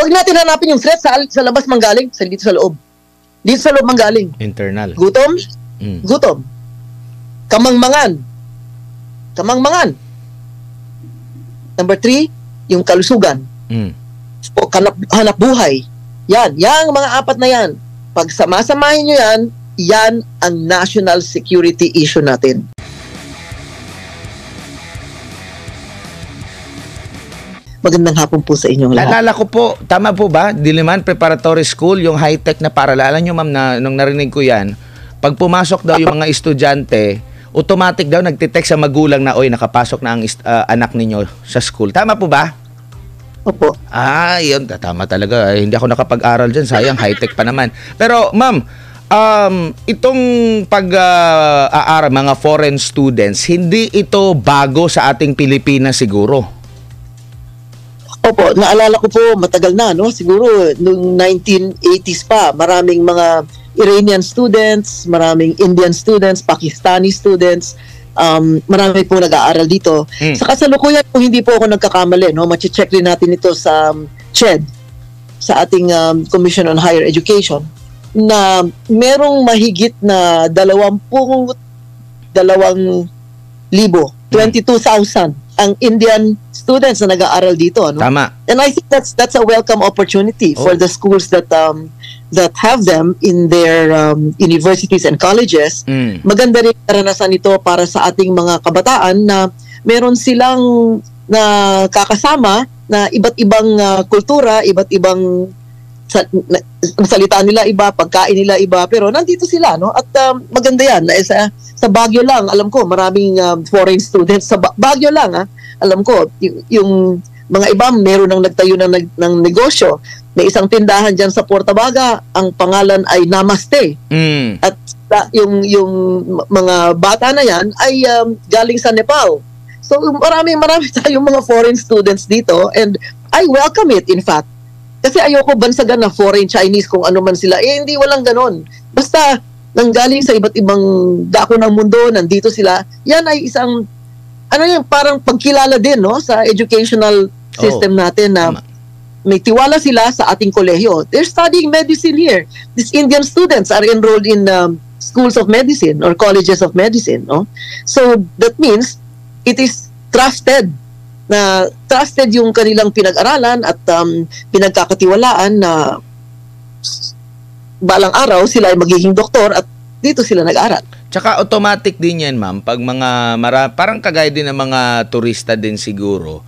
Huwag natin hanapin yung threat sa labas manggaling, dito sa loob. Dito sa loob manggaling. Internal. Gutom? Gutom. Kamangmangan. Kamangmangan. Number 3, yung kalusugan. O hanap buhay. Yan. Yang mga apat na yan. Pag samasamahin nyo yan, yan ang national security issue natin. Magandang hapon po sa inyong lahat. Naalala ko po, tama po ba? Diliman Preparatory School, yung high-tech na paaralan. Alam nyo ma'am, nung narinig ko yan, pag pumasok daw yung mga estudyante, automatic daw nagtitext sa magulang na, oy, nakapasok na ang anak ninyo sa school. Tama po ba? Opo. Yun. Tama talaga. Hindi ako nakapag-aral dyan. Sayang, high-tech pa naman. Pero ma'am, itong pag-aaral, mga foreign students, hindi ito bago sa ating Pilipinas siguro. Opo, naalala ko po matagal na, no? Siguro noong 1980s pa, maraming mga Iranian students, maraming Indian students, Pakistani students, marami po nag-aaral dito. Sa kasalukuyan, kung hindi po ako nagkakamali, no? Mache-check rin natin ito sa CHED, sa ating Commission on Higher Education, na merong mahigit na 22,000 ang Indian students na nag-aaral dito, no? Tama. And I think that's a welcome opportunity for the schools that have them in their universities and colleges. Maganda rin karanasan ito para sa ating mga kabataan na meron silang kakasama na iba't ibang kultura, iba't ibang salita nila iba, pagkain nila iba, pero nandito sila, no? At maganda yan. Sa Baguio lang, alam ko, maraming foreign students. Sa Baguio lang, alam ko, yung mga iba, meron nang nagtayo ng negosyo. May isang tindahan dyan sa Portabaga, ang pangalan ay Namaste. At yung mga bata na yan ay galing sa Nepal. So marami tayong mga foreign students dito, and I welcome it, in fact. Kasi ayoko bansagan na foreign Chinese kung ano man sila. Hindi, walang ganon. Basta nanggaling sa iba't ibang dako ng mundo, nandito sila. Yan ay isang, parang pagkilala din, no, sa educational system natin na may tiwala sila sa ating kolehiyo. They're studying medicine here. These Indian students are enrolled in schools of medicine or colleges of medicine, no? So that means it is trusted yung kanilang pinag-aralan at pinagkakatiwalaan na balang araw sila ay magiging doktor at dito sila nag-aral. Tsaka automatic din yan, ma'am, pag parang kagaya din ng mga turista din siguro,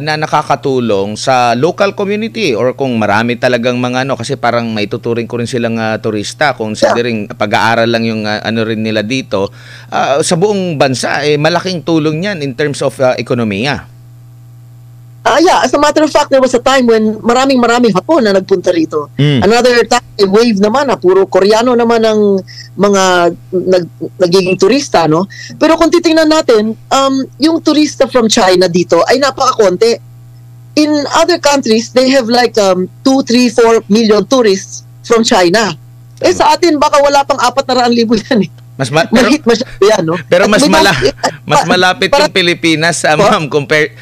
na nakakatulong sa local community, or kung marami talagang mga kasi parang maituturing ko rin silang turista kung sa ring pag-aaral lang yung rin nila dito, sa buong bansa malaking tulong yan in terms of ekonomiya. As a matter of fact, there was a time when maraming Hapon na nagpunta rito. Another time, wave naman puro Koreano naman ang mga nagiging turista, no? Pero kung titingnan natin, yung turista from China dito ay napakakonti. In other countries, they have like 2, 3, 4 million tourists from China. Sa atin, baka wala pang 400,000 yan eh. Pero mas malapit yung Pilipinas, ma'am,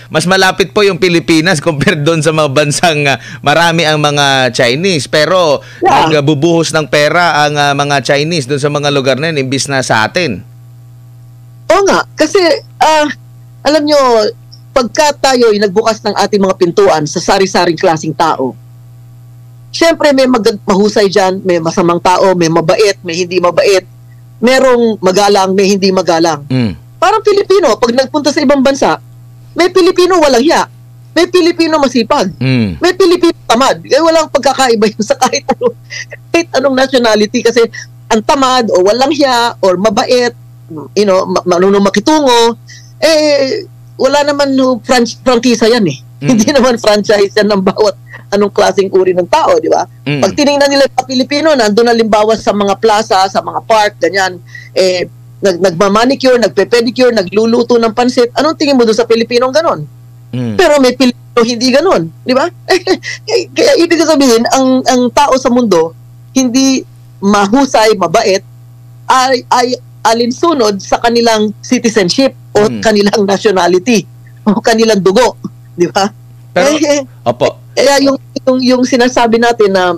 mas malapit po yung Pilipinas compared doon sa mga bansang marami ang mga Chinese, pero nagbubuhos ng pera ang mga Chinese doon sa mga lugar na yun imbis na sa atin. Oo nga, kasi alam nyo, pagka tayo ay nagbukas ng ating mga pintuan sa sari-saring klaseng tao, syempre may mahusay dyan, may masamang tao, may mabait, may hindi mabait, merong magalang, may hindi magalang. Parang Pilipino, pag nagpunta sa ibang bansa, may Pilipino walang hiya, may Pilipino masipag, may Pilipino tamad. Walang pagkakaiba yun sa kahit anong nationality, kasi ang tamad o walang hiya or mabait, marunong makitungo, wala naman prangkisa yan eh. Hindi naman franchise yan ng bawat anong klaseng uri ng tao, di ba? Pag tinignan nila sa Pilipino, nandun halimbawa sa mga plaza, sa mga park, ganyan, nagmamanicure, nagpe-pedicure, nagluluto ng pansit. Anong tingin mo doon sa Pilipinong ganon? Pero may Pilipino hindi ganon, di ba? Kaya ibig sabihin, ang tao sa mundo, hindi mahusay, mabait, ay alinsunod sa kanilang citizenship o kanilang nationality o kanilang dugo, di ba? Pero, opo. Kaya yung yung sinasabi natin na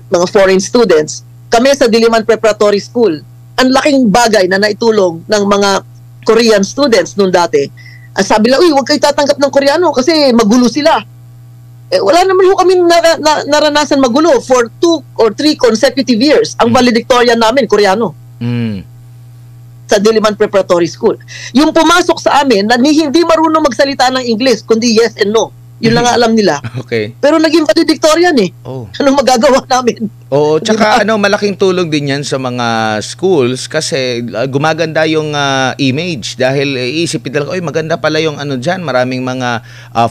mga foreign students, kami sa Diliman Preparatory School, ang laking bagay na naitulong ng mga Korean students noon dati. Sabi lang, huwag kayo tatanggap ng Koreano kasi magulo sila. Wala naman ho kami naranasan magulo for 2 or 3 consecutive years. Ang valedictorian namin, Koreano. Sa Diliman Preparatory School. Yung pumasok sa amin na hindi marunong magsalita ng English, kundi yes and no. Yun lang nga alam nila. Okay. Pero naging valedictorian eh. Oh. Anong magagawa namin? Oo, tsaka malaking tulong din yan sa mga schools kasi gumaganda yung image dahil iisipin nila, maganda pala yung dyan, maraming mga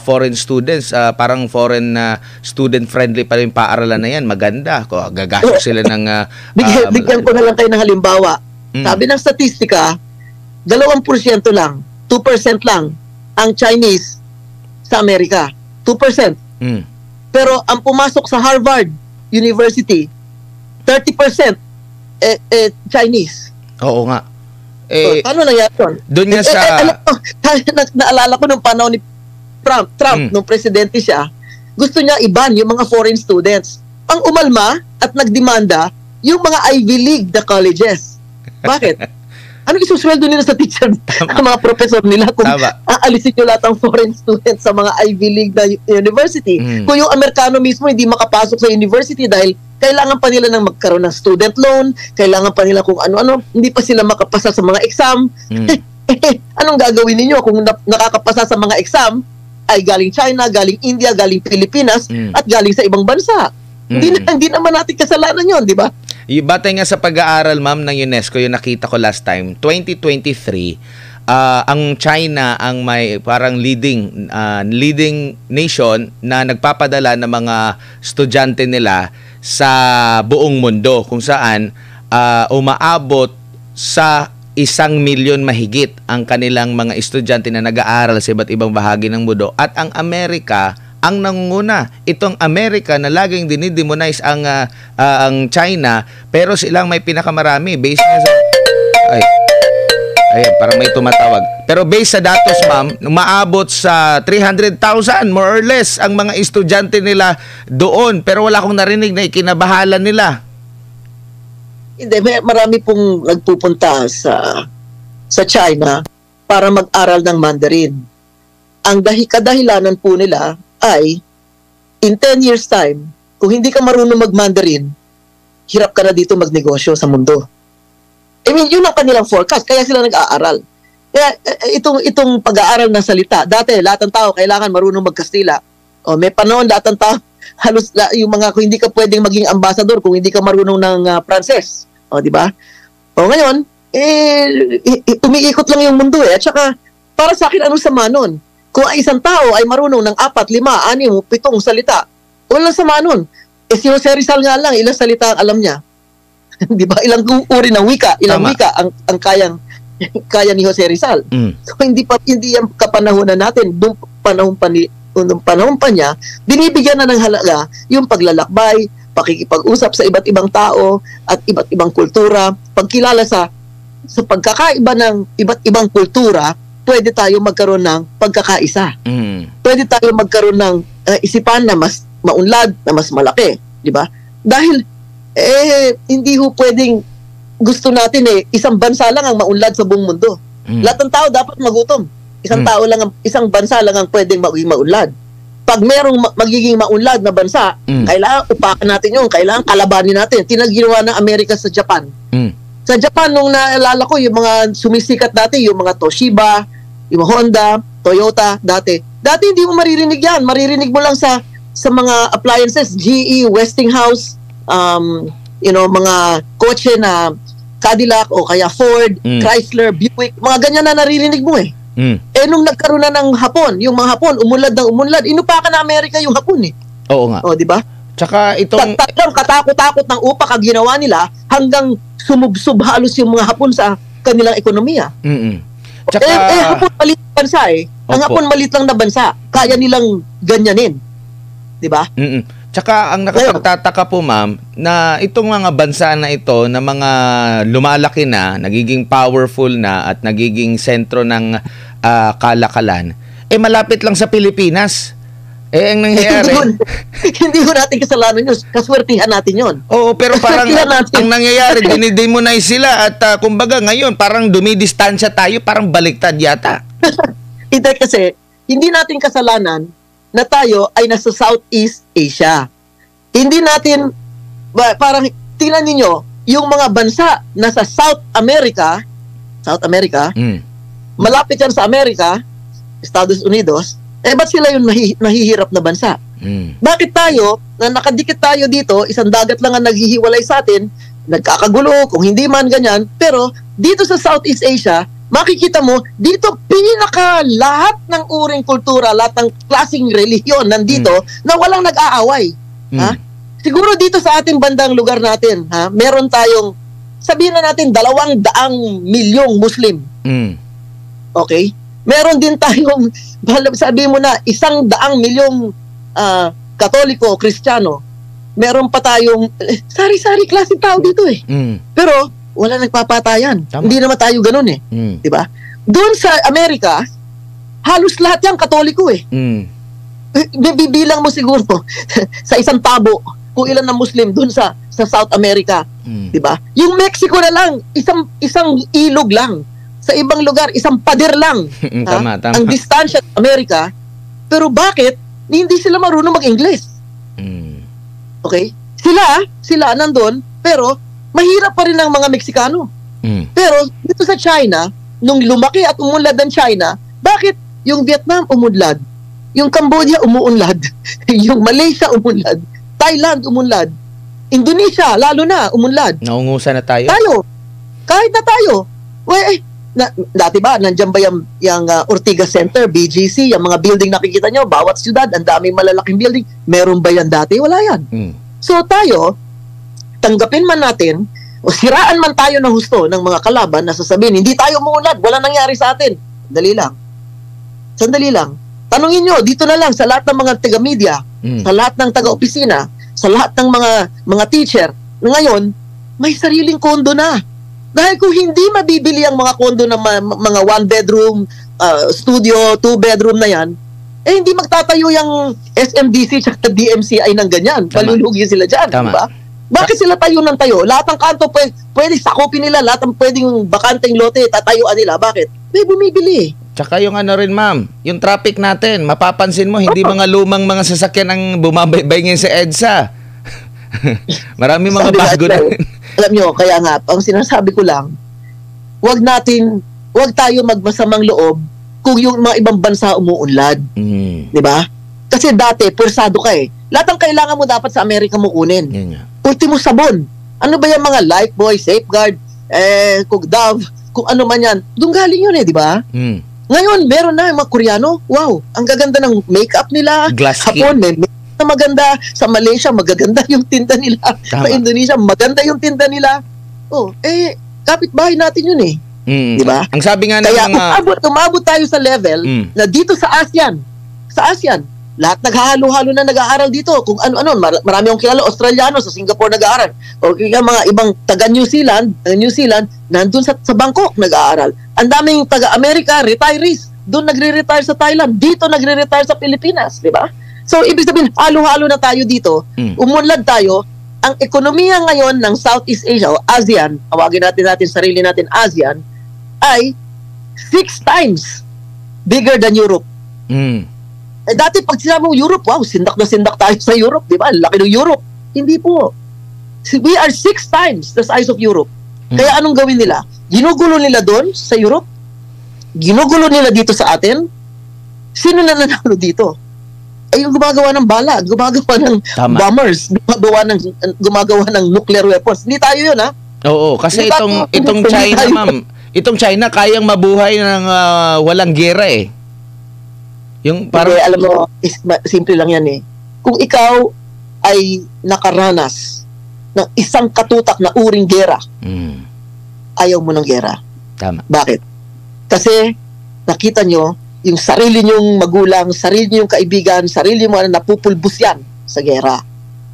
foreign students, parang foreign student friendly pala yung paaralan na yan, maganda. Gagastos sila ng... Bigyan ko na lang kayo ng halimbawa. Sabi ng statistika, 2% lang, 2% lang ang Chinese sa Amerika. 2%. Pero ang pumasok sa Harvard University, 30% Chinese. Oo nga. Paano nangyari yun? Doon nga sa... naalala ko nung panahon ni Trump nung presidente siya, gusto niya i-ban yung mga foreign students. Ang umalma at nagdemanda yung mga Ivy League na colleges. Bakit? Ano isusweldo nila sa teacher, ang mga professor nila kung aalisin nyo lahat ng foreign students sa mga Ivy League na university? Kung yung Amerikano mismo hindi makapasok sa university dahil kailangan pa nila ng magkaroon ng student loan, kailangan pa nila kung ano-ano, hindi pa sila makapasa sa mga exam. Anong gagawin ninyo kung nakakapasa sa mga exam ay galing China, galing India, galing Pilipinas, at galing sa ibang bansa? Hindi naman natin kasalanan yun, di ba? Batay nga sa pag-aaral, ma'am, ng UNESCO, yung nakita ko last time, 2023, ang China ang may parang leading nation na nagpapadala ng mga estudyante nila sa buong mundo, kung saan umaabot sa 1 milyon mahigit ang kanilang mga estudyante na nag-aaral sa iba't ibang bahagi ng mundo. At ang Amerika ang nangunguna. Itong Amerika na laging dinidemonize ang China, pero silang may pinakamarami based nga sa parang may tumatawag. Pero based sa datos, ma'am, maabot sa 300,000 more or less ang mga estudyante nila doon, pero wala akong narinig na ikinabahala nila. Hindi, marami pong nagpupunta sa China para mag-aral ng Mandarin. Ang kadahilanan po nila ay in 10 years time, kung hindi ka marunong mag-Mandarin, hirap ka na dito magnegosyo sa mundo. I mean, yun ang kanilang forecast, kaya sila nag-aaral. Kaya itong pag-aaral ng salita, dati lahat ng tao kailangan marunong mag-Kastila. May panahon lahat ng tao, halos yung mga, kung hindi ka pwedeng maging ambassador, kung hindi ka marunong ng Pranses. Di ba? Ngayon, umiikot lang yung mundo eh. At saka, para sa akin, anong sama nun? Kung isang tao ay marunong ng 4, 5, 6, 7 salita, walang sama nun. Si Jose Rizal nga lang, ilang salita ang alam niya. Di ba? Ilang uri ng wika, ilang wika ang kaya ni Jose Rizal. So hindi yung kapanahunan natin, nung panahon pa niya, binibigyan na ng halaga yung paglalakbay, pakikipag-usap sa iba't ibang tao at iba't ibang kultura, pagkilala sa pagkakaiba ng iba't ibang kultura, pwede tayo magkaroon ng pagkakaisa. Pwede tayo magkaroon ng isipan na mas maunlad, na mas malaki. Di ba? Dahil, hindi ho pwedeng gusto natin isang bansa lang ang maunlad sa buong mundo. Lahat ng tao dapat magutom. Isang bansa lang ang pwedeng maging maunlad. Pag merong magiging maunlad na bansa, kailangan upakan natin yun, kailangan kalabanin natin. Tinaginawa ng Amerika sa Japan. Sa Japan, nung naalala ko, yung mga sumisikat dati, yung mga Toshiba, yung Honda, Toyota, dati hindi mo maririnig yan. Maririnig mo lang sa mga appliances, GE, Westinghouse, mga kotse na Cadillac o kaya Ford, Chrysler, Buick, mga ganyan na naririnig mo eh. Nung nagkaroon na ng Hapon, yung mga Hapon, umunlad, inupakan na Amerika yung Hapon eh. Oo nga. Di ba? Tsaka itong... katakot-takot ng upak ang ginawa nila hanggang sumubsob halos yung mga Hapon sa kanilang ekonomiya. Tsaka... Hapon malit na bansa eh. Ang Hapon malit lang na bansa. Kaya nilang ganyanin. Di ba? Tsaka ang nakapagtataka po, ma'am, na itong mga bansa na ito na mga lumalaki na, nagiging powerful na at nagiging sentro ng kalakalan, malapit lang sa Pilipinas. Ang nangyayari... hindi ko natin kasalanan yun. Kaswertihan natin yun. Oo, pero parang ang nangyayari, dinidemonize sila at kumbaga ngayon, parang dumidistansya tayo, parang baliktad yata. Hindi kasi, hindi natin kasalanan na tayo ay nasa Southeast Asia. Hindi natin, parang, tingnan ninyo, yung mga bansa nasa South America, malapit yan sa Amerika, Estados Unidos, ba't sila yung nahihirap na bansa? Bakit tayo, na nakadikit tayo dito, isang dagat lang ang naghihiwalay sa atin, nagkakagulo, kung hindi man ganyan, pero dito sa Southeast Asia, makikita mo, dito pinaka lahat ng uring kultura, lahat ng klaseng relihiyon nandito na walang nag-aaway. Ha? Siguro dito sa ating bandang lugar natin, ha, meron tayong, sabihin na natin, 200 milyong Muslim. Okay? Meron din tayong, sabi mo na, 100 milyong Katoliko, Kristiyano. Meron pa tayong, sari-sari klase tao dito eh. Pero, wala nagpapatayan. Tama. Hindi naman tayo ganun eh. Diba? Doon sa Amerika, halos lahat yan Katoliko eh. Bibilang mo siguro sa isang tabo kung ilan na Muslim doon sa South America. Diba? Yung Mexico na lang, isang ilog lang. Sa ibang lugar, isang pader lang. Tama. Ang distansya sa Amerika. Pero bakit hindi sila marunong mag-English? Okay? Sila nandun, pero mahirap pa rin ang mga Meksikano. Pero dito sa China, nung lumaki at umunlad ang China, bakit yung Vietnam umunlad? Yung Cambodia umuunlad? Yung Malaysia umunlad? Thailand umunlad? Indonesia, lalo na, umunlad. Naungusan na tayo? Kahit na tayo. Dati ba, nandiyan ba yung Ortigas Center, BGC, yung mga building nakikita nyo, bawat syudad, ang daming malalaking building. Meron ba yan dati? Wala yan. So tayo, tanggapin man natin, o siraan man tayo ng husto ng mga kalaban na sasabihin, hindi tayo umuunlad, wala nangyari sa atin. Sandali lang. Tanungin nyo, dito na lang, sa lahat ng mga taga-media, sa lahat ng taga-opisina, sa lahat ng mga teacher, ngayon, may sariling kondo na. Dahil kung hindi mabibili ang mga kondo ng mga one-bedroom, studio, two-bedroom na yan, hindi magtatayo yung SMDC at DMCI ng ganyan. Palulugi sila dyan, diba? Bakit sila tayo ng tayo? Lahat ng kanto pwede sakupin nila, lahat ng pwedeng bakanteng lote, tatayuan nila. Bakit? May bumibili. Tsaka yung rin, ma'am, yung traffic natin, mapapansin mo, hindi mga lumang mga sasakyan ang bumabaybay ngayon sa EDSA. Marami mga bago na. Alam nyo, kaya nga, ang sinasabi ko lang, wag tayo magmasamang loob kung yung mga ibang bansa umuunlad. Di ba? Kasi dati, pursado ka eh. Lahat ng kailangan mo dapat sa Amerika mo kunin. Ultimo sabon. Ano ba yung mga Lifebuoy, Safeguard, kung Dove, kung ano man yan. Doon galing yun eh, di ba? Ngayon, meron na yung mga Koreano. Wow, ang gaganda ng makeup nila. Hapon, may na maganda. Sa Malaysia, magaganda yung tinda nila. Sa Indonesia, maganda yung tinda nila. Kapitbahay natin yun eh. Di ba? Ang sabi nga ng kaya mga... umabot tayo sa level na dito sa ASEAN, lahat naghahalo-halo na nag-aaral dito. Kung ano-ano, marami akong kilala, Australiano, sa Singapore nag-aaral. O kaya mga ibang taga-New Zealand, nandun sa Bangkok nag-aaral. Ang daming taga-America, retirees. Doon nagre-retire sa Thailand. Dito nagre-retire sa Pilipinas. Di ba? So, ibig sabihin, halo-halo na tayo dito. Umunlad tayo. Ang ekonomiya ngayon ng Southeast Asia o ASEAN, tawagin natin sarili natin ASEAN, ay 6 times bigger than Europe. Dati pag sinabi mo Europe, wow, sindak na sindak tayo sa Europe, di ba? Laki ng Europe. Hindi po. We are 6 times the size of Europe. Kaya anong gawin nila? Ginugulo nila doon sa Europe? Ginugulo nila dito sa atin? Sino na nanalo dito? Ay yung gumagawa ng bala, gumagawa ng bombers, gumagawa ng nuclear weapons. Hindi tayo yun, ha? Oo, kasi itong China, ma'am, itong China kayang mabuhay ng walang gera eh. Yung parang... alam mo, simple lang yan eh. Kung ikaw ay nakaranas ng isang katutak na uring gera, ayaw mo ng gera. Tama. Bakit? Kasi nakita nyo, yung sarili nyong magulang, sarili nyong kaibigan, sarili mo na napupulbos yan sa gera.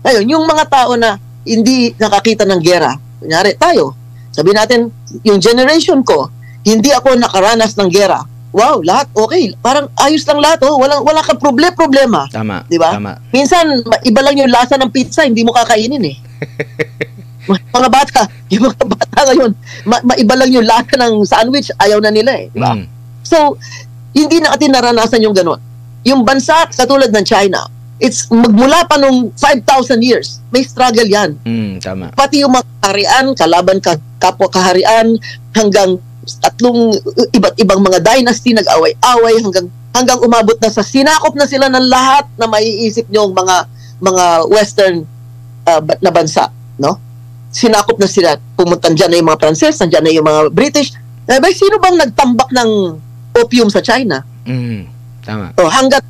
Ngayon, yung mga tao na hindi nakakita ng gera, kunyari tayo, sabihin natin, yung generation ko, hindi ako nakaranas ng gera. wow, lahat okay. Parang ayos lang lahat, oh. Wala kang problema. Tama. Di ba? Tama. Minsan, iba lang yung lasa ng pizza, hindi mo kakainin eh. Yung mga bata ngayon, maiba lang yung lasa ng sandwich, ayaw na nila eh. Di ba? So, hindi natin naranasan yung gano'n. Yung bansa, katulad ng China, it's magmula pa nung 5,000 years, may struggle yan. Tama. Pati yung mga kaharian, kalaban kapwa kaharian, hanggang tatlong iba't ibang mga dynasty nag-away-away hanggang umabot na sa sinakop na sila ng lahat na maiisip nyo mga western na bansa, no? Sinakop na sila. Pumunta dyan na yung mga Pranses, nandyan na yung mga British. Sino bang nagtambak ng opium sa China? Tama. So, hanggat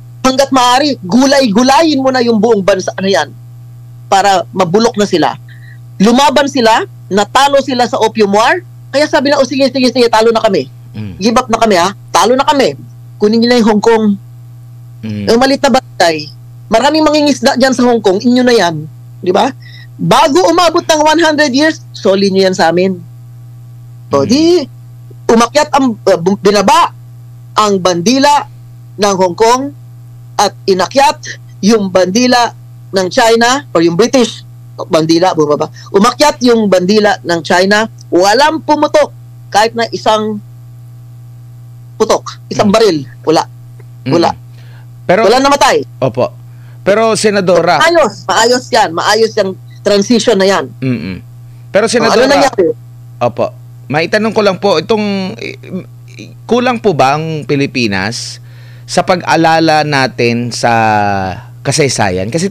maaari, gulayin mo na yung buong bansa na yan para mabulok na sila. Lumaban sila, natalo sila sa opium war, kaya sabi na, sige, talo na kami. Give up na kami, ha? Talo na kami. Kunin nyo na yung Hong Kong. Yung malit na batay, maraming mangingisda dyan sa Hong Kong, inyo na yan. Di ba? Bago umabot ng 100 years, soli nyo yan sa amin. So, di, umakyat binaba ang bandila ng Hong Kong at inakyat yung bandila ng China or yung British bandila bumaba. Umakyat yung bandila ng China, walang pumutok kahit na isang putok, isang baril, wala. Pero wala namatay. Opo. Pero Senadora, maayos yan, maayos yung transition na yan. Pero Senadora, ano nangyari? Opo. Maitanong ko lang po, kulang po ba ang Pilipinas sa pag-alala natin sa kasaysayan? Kasi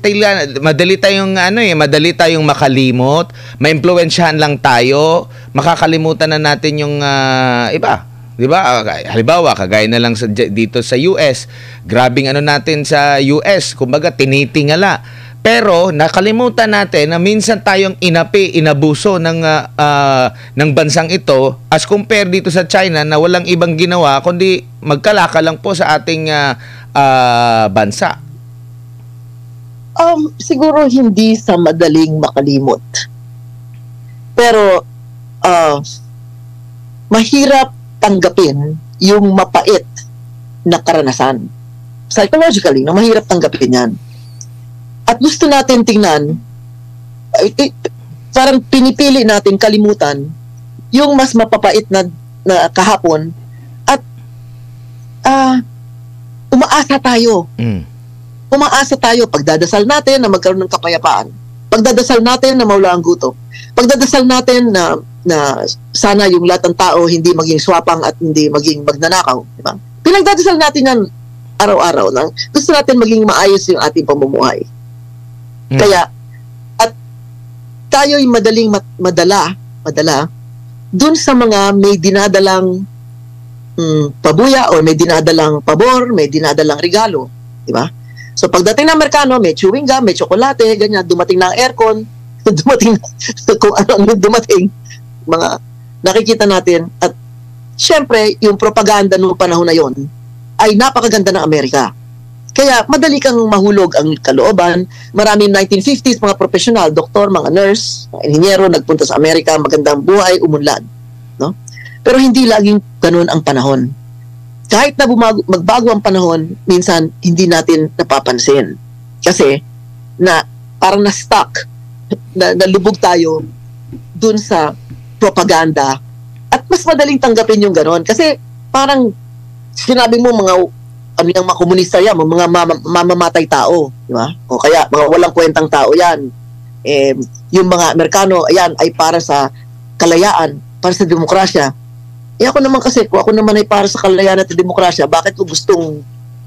madali tayong makalimot, maimpluwensyahan lang tayo, makakalimutan na natin yung iba. 'Di ba? Halimbawa, kagaya na lang dito sa US, grabing natin sa US, kumbaga tinitingala. Pero nakalimutan natin na minsan tayong inabuso ng bansang ito as compare dito sa China na walang ibang ginawa kundi magkalaka lang po sa ating bansa. Siguro hindi sa madaling makalimot. Pero mahirap tanggapin yung mapait na karanasan. Psychologically, mahirap tanggapin yan. At gusto natin tingnan, parang pinipili natin kalimutan yung mas mapapait na kahapon at umaasa tayo. Umaasa tayo, pagdadasal natin na magkaroon ng kapayapaan. Pagdadasal natin na mawala ang gutom. Pagdadasal natin na sana yung lahat ng tao hindi maging swapang at hindi maging magnanakaw. Diba? Pinagdadasal natin yan araw-araw. Gusto natin maging maayos yung ating pamumuhay. Kaya, at tayo'y madaling madala dun sa mga may dinadalang pabuya o may dinadalang pabor, may dinadalang regalo. Diba? So pagdating ng Amerikano, may chewing gum, may tsokolate, ganyan, dumating na ang aircon, dumating kung ano dumating, mga nakikita natin. At syempre, yung propaganda noong panahon na yon ay napakaganda ng Amerika. Kaya madali kang mahulog ang kalooban. Maraming 1950s, mga professional, doktor, mga nurse, mga inhinyero, nagpunta sa Amerika, magandang buhay, umunlad. No? Pero hindi laging ganun ang panahon. Kahit na magbago ang panahon, minsan hindi natin napapansin. Kasi parang na-stuck, nalubog tayo dun sa propaganda at mas madaling tanggapin yung gano'n. Kasi parang sinabi mo yung mga komunista yan, mga mamamatay tao. Di ba? O kaya mga walang kwentang tao yan. Yung mga Amerikano, ayan, ay para sa kalayaan, para sa demokrasya. Ako naman kasi, kung ako naman ay para sa kalayaan at demokrasya, bakit ko gustong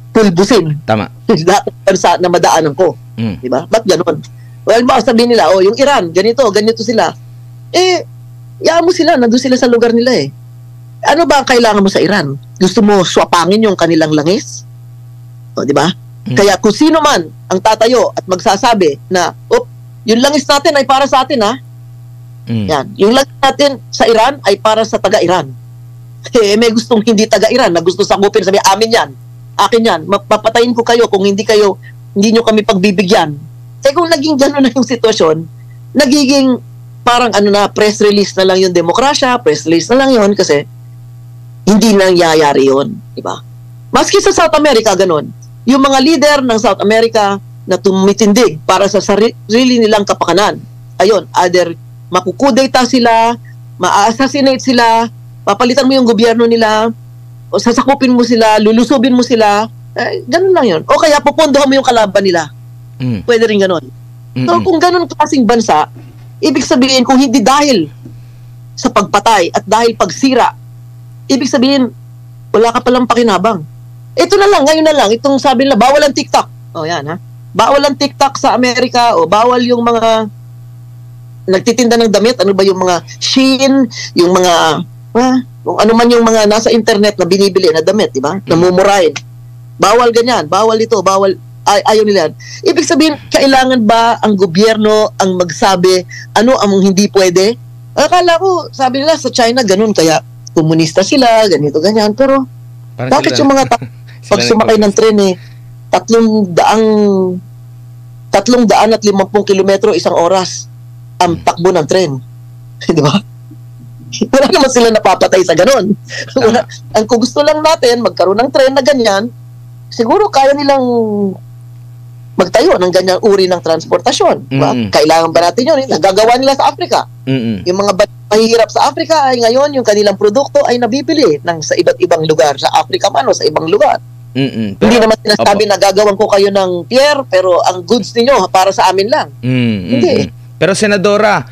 pulbusin? Tama. Lahat ng bansa na madaanan ko. Di ba? Ba't ganun? Well, baka sabihin nila, yung Iran, ganito sila. Yaan mo sila, nandun sila sa lugar nila eh. Ano ba ang kailangan mo sa Iran? Gusto mo swapangin yung kanilang langis? O, di ba? Kaya kung sino man ang tatayo at magsasabi na, yung langis natin ay para sa atin, ha? Yan. Yung langis natin sa Iran ay para sa taga-Iran. May gustong hindi taga-Iran na gusto sakupin, sabi, amin yan, akin yan, mapapatayin ko kayo kung hindi nyo kami pagbibigyan. Kung naging gano'n na yung sitwasyon, nagiging parang press release na lang yung demokrasya, press release na lang yun kasi Hindi nangyayari yun, di ba? Maski sa South America, ganun. Yung mga leader ng South America na tumitindig para sa sarili nilang kapakanan, ayun, either makukudeta sila, ma-assassinate sila, papalitan mo yung gobyerno nila, o sasakupin mo sila, lulusubin mo sila, ganun lang yun. O kaya pupundohan mo yung kalaban nila. Pwede rin ganun. So kung ganun klaseng bansa, ibig sabihin kung hindi dahil sa pagpatay at dahil pagsira, ibig sabihin, wala ka palang pakinabang. Ito na lang, ngayon na lang, itong sabi nila, bawal ang TikTok. O yan ha. Bawal ang TikTok sa Amerika, o bawal yung mga nagtitinda ng damit, ano ba yung mga Shein, yung mga, kung ano man yung mga nasa internet na binibili na damit, di ba? Namumurahin. Bawal ganyan, bawal ito, bawal, ayaw nila. Ibig sabihin, kailangan ba ang gobyerno ang magsabi, ano ang hindi pwede? Akala ko, sabi nila sa China, ganun, kaya komunista sila, ganito, ganyan, pero bakit yung mga pag sumakay ng tren 350 kilometro isang oras ang takbo ng tren. Di ba? Wala naman sila napapatay sa ganun. Ang kung gusto lang natin magkaroon ng tren na ganyan, siguro kaya nilang magtayo ng ganyang uri ng transportasyon. Diba? Kailangan ba natin yun? Nagagawa nila sa Africa. Yung mga mahihirap sa Africa ay ngayon yung kanilang produkto ay nabibili sa iba't ibang lugar, sa Africa man o sa ibang lugar. Pero, hindi naman sinasabi na gagawan ko kayo ng pier, pero ang goods ninyo para sa amin lang. Hindi. Pero Senadora,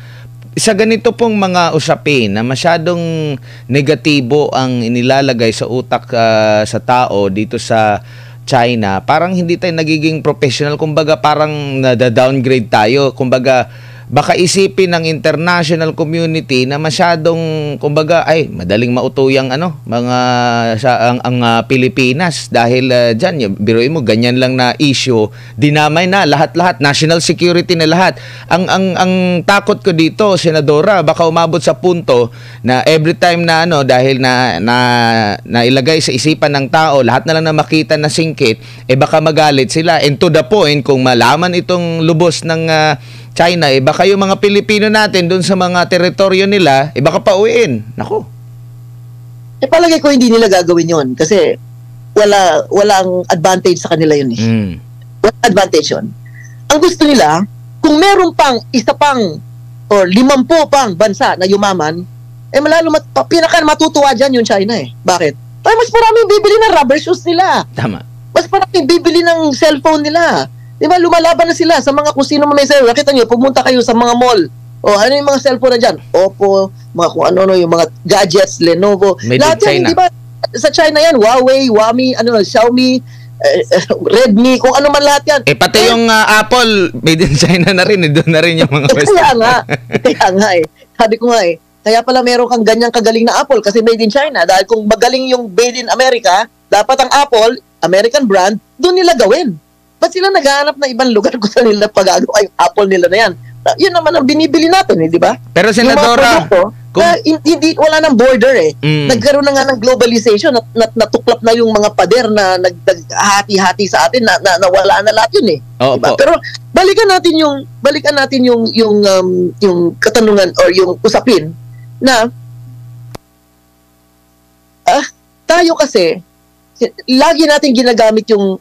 sa ganito pong mga usapin na masyadong negatibo ang inilalagay sa utak sa tao dito sa China, parang hindi tayo nagiging professional, kumbaga parang nada-downgrade tayo, kumbaga baka isipin ng international community na masyadong, kumbaga, ay madaling mautuyang mga ang Pilipinas dahil diyan, biruin mo ganyan lang na issue, dinamay na lahat-lahat, national security na lahat. Ang takot ko dito, Senadora, baka umabot sa punto na every time na dahil na ilagay sa isipan ng tao, lahat na lang na makita na singkit, baka magalit sila, and to the point kung malaman itong lubos ng China, baka yung mga Pilipino natin doon sa mga teritoryo nila, baka pauwiin. Nako. Palagay ko hindi nila gagawin yon kasi walang advantage sa kanila yun . Walang advantage yun. Ang gusto nila, kung meron pang isa pang or 50 pang bansa na yumaman, malalo matutuwa dyan yung China . Bakit? Ay, mas maraming bibili ng rubber shoes nila. Tama. Mas maraming bibili ng cellphone nila. Diba, lumalaban na sila sa mga kung sino may cellphone. Nakita nyo, pumunta kayo sa mga mall. O, ano yung mga cellphone na dyan? Oppo, mga kung ano, yung mga gadgets, Lenovo. Made lahat in yan, diba? Sa China yan, Huawei, Xiaomi, Redmi, kung ano man lahat yan. Pati yung Apple, made in China na rin. Doon na rin yung mga kaya nga Sabi ko nga kaya pala meron kang ganyang kagaling na Apple kasi made in China. Dahil kung magaling yung made in America, dapat ang Apple, American brand, doon nila gawin. Ba't sila naghahanap na ibang lugar kung saan nila pagagawa yung Apple nila na yan? Yun naman ang binibili natin, di ba? Pero Senadora, hindi wala nang border . Nagkaroon na nga ng globalization at natuklap na yung mga pader na naghati-hati sa atin na wala na lahat yun . Diba? Pero balikan natin yung katanungan or yung usapin na tayo kasi lagi natin ginagamit yung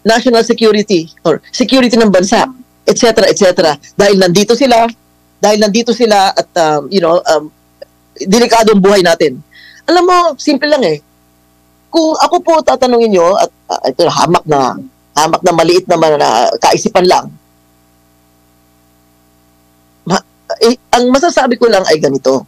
national security or security ng bansa, etc., etc. Dahil nandito sila at delikado ang buhay natin. Alam mo, simple lang Kung ako po tatanungin nyo at ito hamak na maliit naman na kaisipan lang. Ang masasabi ko lang ay ganito.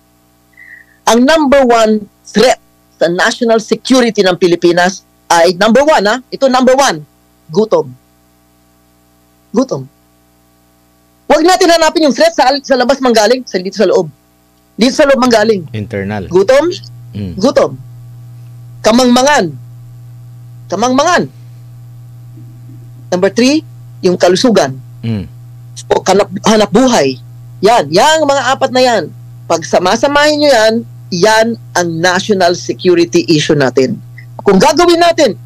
Ang number one threat sa national security ng Pilipinas ay number one, ito number one. Gutom. Huwag natin hanapin yung threat sa labas manggaling, dito sa loob. Dito sa loob manggaling. Internal. Gutom. Kamangmangan. Number 3, yung kalusugan. O hanap buhay. Yan mga apat na yan. Pag sama-samahin nyo yan ang national security issue natin. Kung gagawin natin,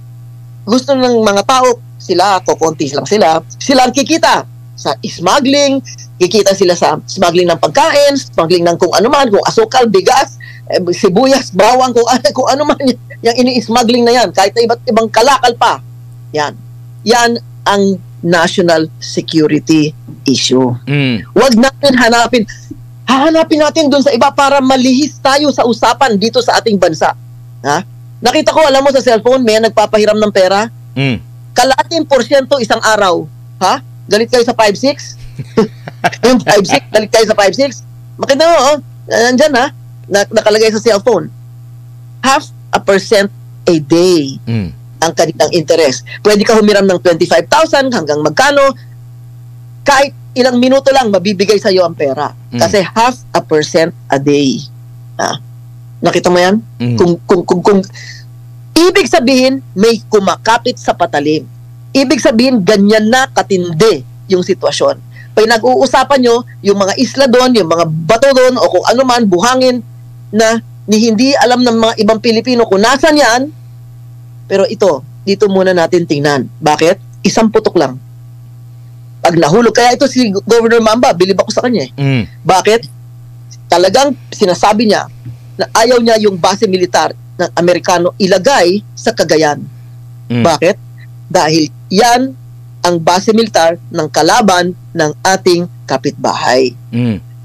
gusto ng mga tao, sila, kukunti lang sila ang kikita sa smuggling, kikita sila sa smuggling ng pagkain, smuggling ng kung ano man, kung asukal, bigas, sibuyas, bawang, kung ano man yung ini-smuggling na yan, kahit na iba't ibang kalakal pa. Yan. Yan ang national security issue. Huwag natin hanapin. Hahanapin natin doon sa iba para malihis tayo sa usapan dito sa ating bansa. Ha? Nakita ko, alam mo sa cellphone, may nagpapahiram ng pera. Kalating porsyento isang araw. Ha? Galit kayo sa 5-6? Yung 5-6, galit kayo sa 5-6? Makita mo, nandyan ha, nakalagay sa cellphone. 0.5% a day ang kanilang interest. Pwede ka humiram ng 25,000 hanggang magkano, kahit ilang minuto lang mabibigay sa iyo ang pera. Kasi 0.5% a day. Nakita mo yan? Kung ibig sabihin, may kumakapit sa patalim. Ibig sabihin, ganyan na katindi yung sitwasyon. Pag nag-uusapan nyo, yung mga isla doon, yung mga bato doon, o kung ano man, buhangin, na hindi alam ng mga ibang Pilipino kung nasan yan. Pero dito muna natin tingnan. Bakit? Isang putok lang. Pag nahulog, kaya ito si Governor Mamba, bilib ako sa kanya eh. Bakit? Talagang sinasabi niya na ayaw niya yung base militar ng Amerikano ilagay sa Cagayan. Bakit? Dahil yan ang base militar ng kalaban ng ating kapitbahay.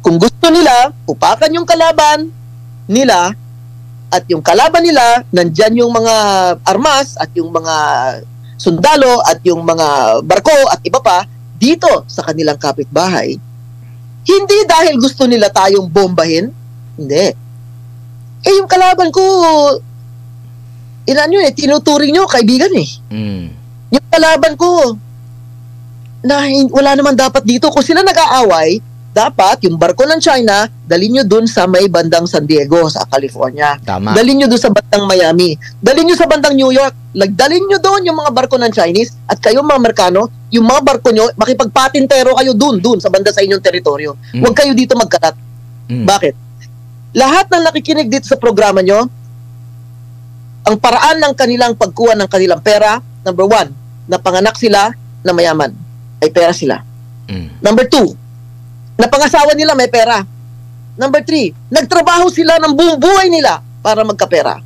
Kung gusto nila, upakan yung kalaban nila, at yung kalaban nila, nandyan yung mga armas at yung mga sundalo at yung mga barko at iba pa dito sa kanilang kapitbahay. Hindi dahil gusto nila tayong bombahin. Hindi. Yung kalaban ko, tinuturing nyo, kaibigan eh. Yung kalaban ko, na wala naman dapat dito. Kung sila nag-aaway, dapat yung barko ng China, dalhin nyo dun sa may bandang San Diego, sa California. Tama. Dalhin nyo dun sa bandang Miami. Dalhin nyo sa bandang New York. Dalhin nyo doon yung mga barko ng Chinese, at kayo mga Amerikano, yung mga barko nyo, makipagpatintero kayo dun sa banda sa inyong teritoryo. Huwag kayo dito magkalat. Bakit? Lahat ng nakikinig dito sa programa nyo, ang paraan ng kanilang pagkuha ng kanilang pera, number 1, napanganak sila na mayaman. Ay pera sila. Number 2, napangasawa nila may pera. Number 3, nagtrabaho sila ng buong buhay nila para magkapera.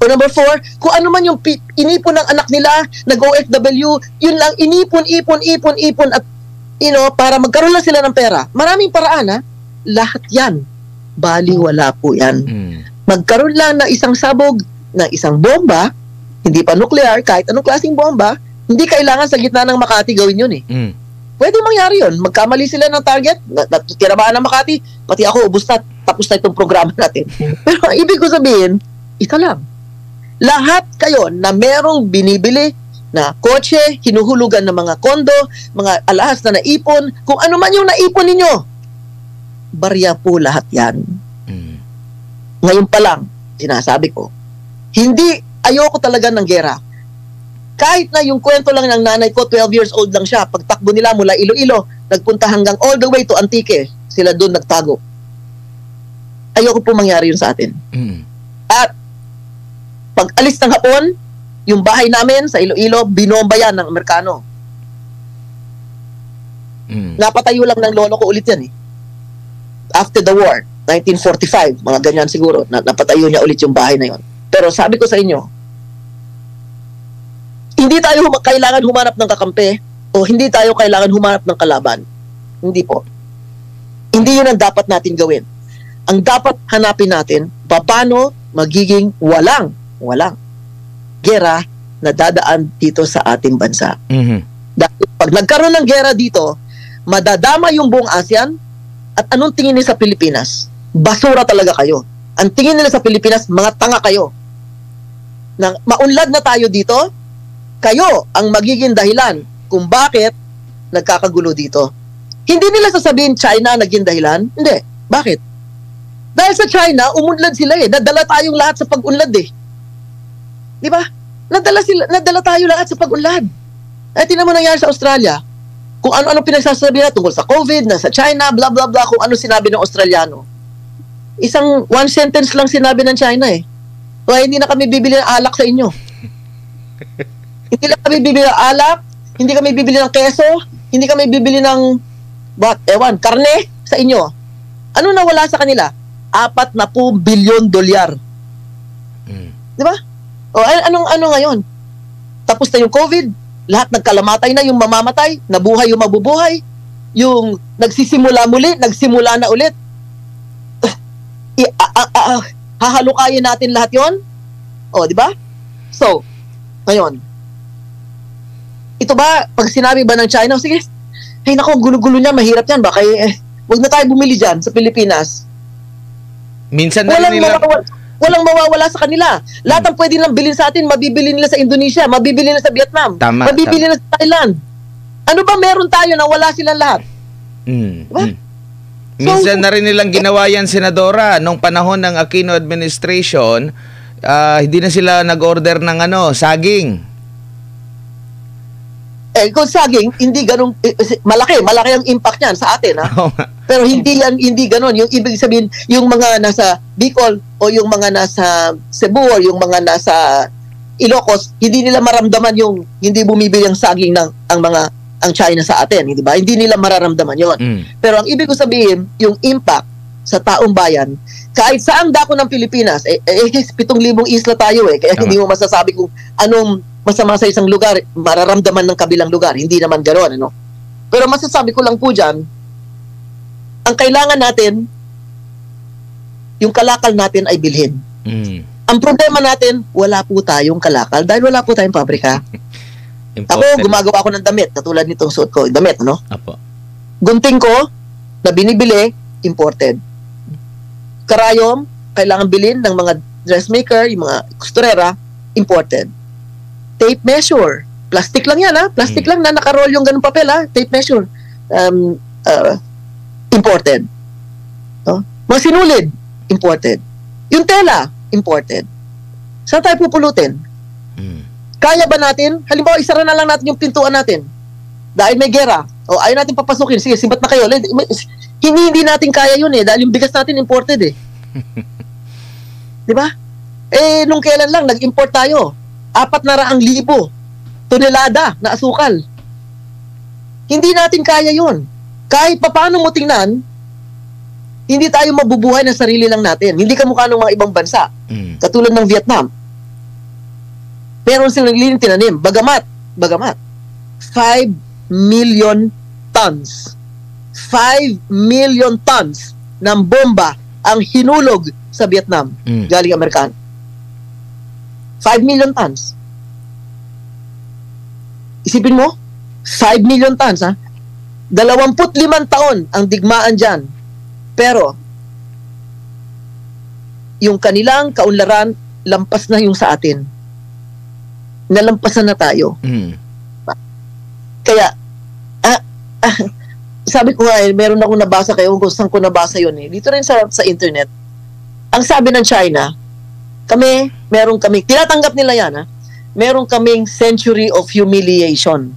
Or number 4, kung ano man yung inipon ng anak nila, nag-OFW, yun lang, inipon at para magkaroon lang sila ng pera. Maraming paraan ha. Lahat yan. Baliwala po yan. Magkaroon lang ng isang sabog, ng isang bomba, hindi pa nuclear, kahit anong klaseng bomba, hindi kailangan sa gitna ng Makati gawin yun eh. Pwede mangyari yun. Magkamali sila ng target, tiramaan ng Makati, pati ako, ubus na, tapos na itong programa natin. Pero ibig ko sabihin, ito lang. Lahat kayo na merong binibili na kotse, hinuhulugan ng mga kondo, mga alahas na naipon, kung ano man yung naipon ninyo, barya po lahat yan. Ngayon pa lang, sinasabi ko, ayoko talaga ng gera. Kahit na yung kwento lang ng nanay ko, 12 years old lang siya, pagtakbo nila mula Iloilo, nagpunta hanggang all the way to Antique, sila doon nagtago. Ayoko po mangyari yun sa atin. At pag alis ng hapon, yung bahay namin sa Iloilo, binomba yan ng Amerikano. Napatayo lang ng lolo ko ulit yan eh. After the war, 1945, mga ganyan siguro, napatayo niya ulit yung bahay na yon. Pero sabi ko sa inyo, hindi tayo kailangan humanap ng kakampi o hindi tayo kailangan humanap ng kalaban. Hindi po. Hindi yun ang dapat natin gawin. Ang dapat hanapin natin, paano magiging walang gera na dadaan dito sa ating bansa. Dahil pag nagkaroon ng gera dito, madadama yung buong ASEAN, at anong tingin nila sa Pilipinas? Basura talaga kayo. Ang tingin nila sa Pilipinas, mga tanga kayo. Nang maunlad na tayo dito, kayo ang magiging dahilan kung bakit nagkakagulo dito. Hindi nila sasabihin China naging dahilan. Hindi. Bakit? Dahil sa China, umunlad sila eh. Nadala tayong lahat sa pag-unlad eh. Di ba? Nadala tayo lahat sa pag-unlad. Eh, tingnan mo nangyari sa Australia. Kung ano-ano pinagsasabi na tungkol sa COVID, na sa China, blah, blah, blah, kung ano sinabi ng Australiano. One sentence lang sinabi ng China eh. Kaya hindi na kami bibili ng alak sa inyo. Hindi lang kami bibili ng alak, hindi kami bibili ng keso, hindi kami bibili ng karne sa inyo. Ano nawala sa kanila? $40 bilyon. Di ba? O ano ngayon? Tapos na yung COVID, lahat nagkalamatay na, yung mamamatay, nabuhay yung mabubuhay, yung nagsisimula muli, nagsimula na ulit. Hahalukayin natin lahat yon. O, di ba? So, ngayon, ito ba, pag sinabi ba ng China, sige, ay nako, gulo-gulo niya, mahirap yan, baka wag na tayo bumili dyan sa Pilipinas. Minsan na walang mawawala sa kanila. Lahat ang pwede nilang bilhin sa atin, mabibili nila sa Indonesia, mabibili nila sa Vietnam, mabibili nila sa Thailand. Ano ba meron tayo na wala silang lahat? Diba? Minsan na rin nilang ginawa yan, Senadora, nung panahon ng Aquino administration, hindi na sila nag-order ng saging. Kung saging, hindi ganun, malaki ang impact niyan sa atin, ha? Pero hindi ganun. Yung ibig sabihin, yung mga nasa Bicol o yung mga nasa Cebu o yung mga nasa Ilocos, hindi nila maramdaman yung hindi bumibili ang saging ang China sa atin, di ba? Hindi nila mararamdaman yon. Pero ang ibig ko sabihin, yung impact sa taong bayan, kahit saang dako ng Pilipinas, 7,000 isla tayo kaya hindi mo masasabi kung anong masama sa isang lugar, mararamdaman ng kabilang lugar. Hindi naman gano'n, ano? Pero masasabi ko lang po dyan, ang kailangan natin, yung kalakal natin ay bilhin. Ang problema natin, wala po tayong kalakal dahil wala po tayong pabrika. Ako, gumagawa ako ng damit, katulad nitong suot ko, damit, ano? Apo. Gunting ko, na binibili, imported. Karayom, kailangan bilhin ng mga dressmaker, yung mga kusturera, imported. Tape measure. Plastic lang yan, ha? Plastic lang na nakaroll yung ganung papel, ha? Tape measure. Imported. Mga sinulid, imported. Yung tela, imported. Saan tayo pupulutin? Kaya ba natin? Halimbawa, isara na lang natin yung pintuan natin. Dahil may gera. O ayaw natin papasukin. Sige, simbat na kayo. Hindi natin kaya yun dahil yung bigas natin imported Di ba? Nung kailan lang, nag-import tayo. 400,000 tonelada na asukal. Hindi natin kaya yun. Kahit paano mo tingnan, hindi tayo mabubuhay ng sarili lang natin. Hindi kamukha ng mga ibang bansa. Katulad ng Vietnam. Meron silang tinanim. Bagamat, 5 million tons. 5 million tons ng bomba ang hinulog sa Vietnam galing Amerikano. 5 million tons. Isipin mo, 5 million tons, ha? 25 taon ang digmaan dyan. Pero, yung kanilang kaunlaran, lampas na yung sa atin. Nalampasan na tayo. Kaya, sabi ko nga, meron akong nabasa kayo, kung saan ko nabasa yun Dito rin sa internet. Ang sabi ng China, meron kami, tinatanggap nila yan, ha? Meron kaming century of humiliation.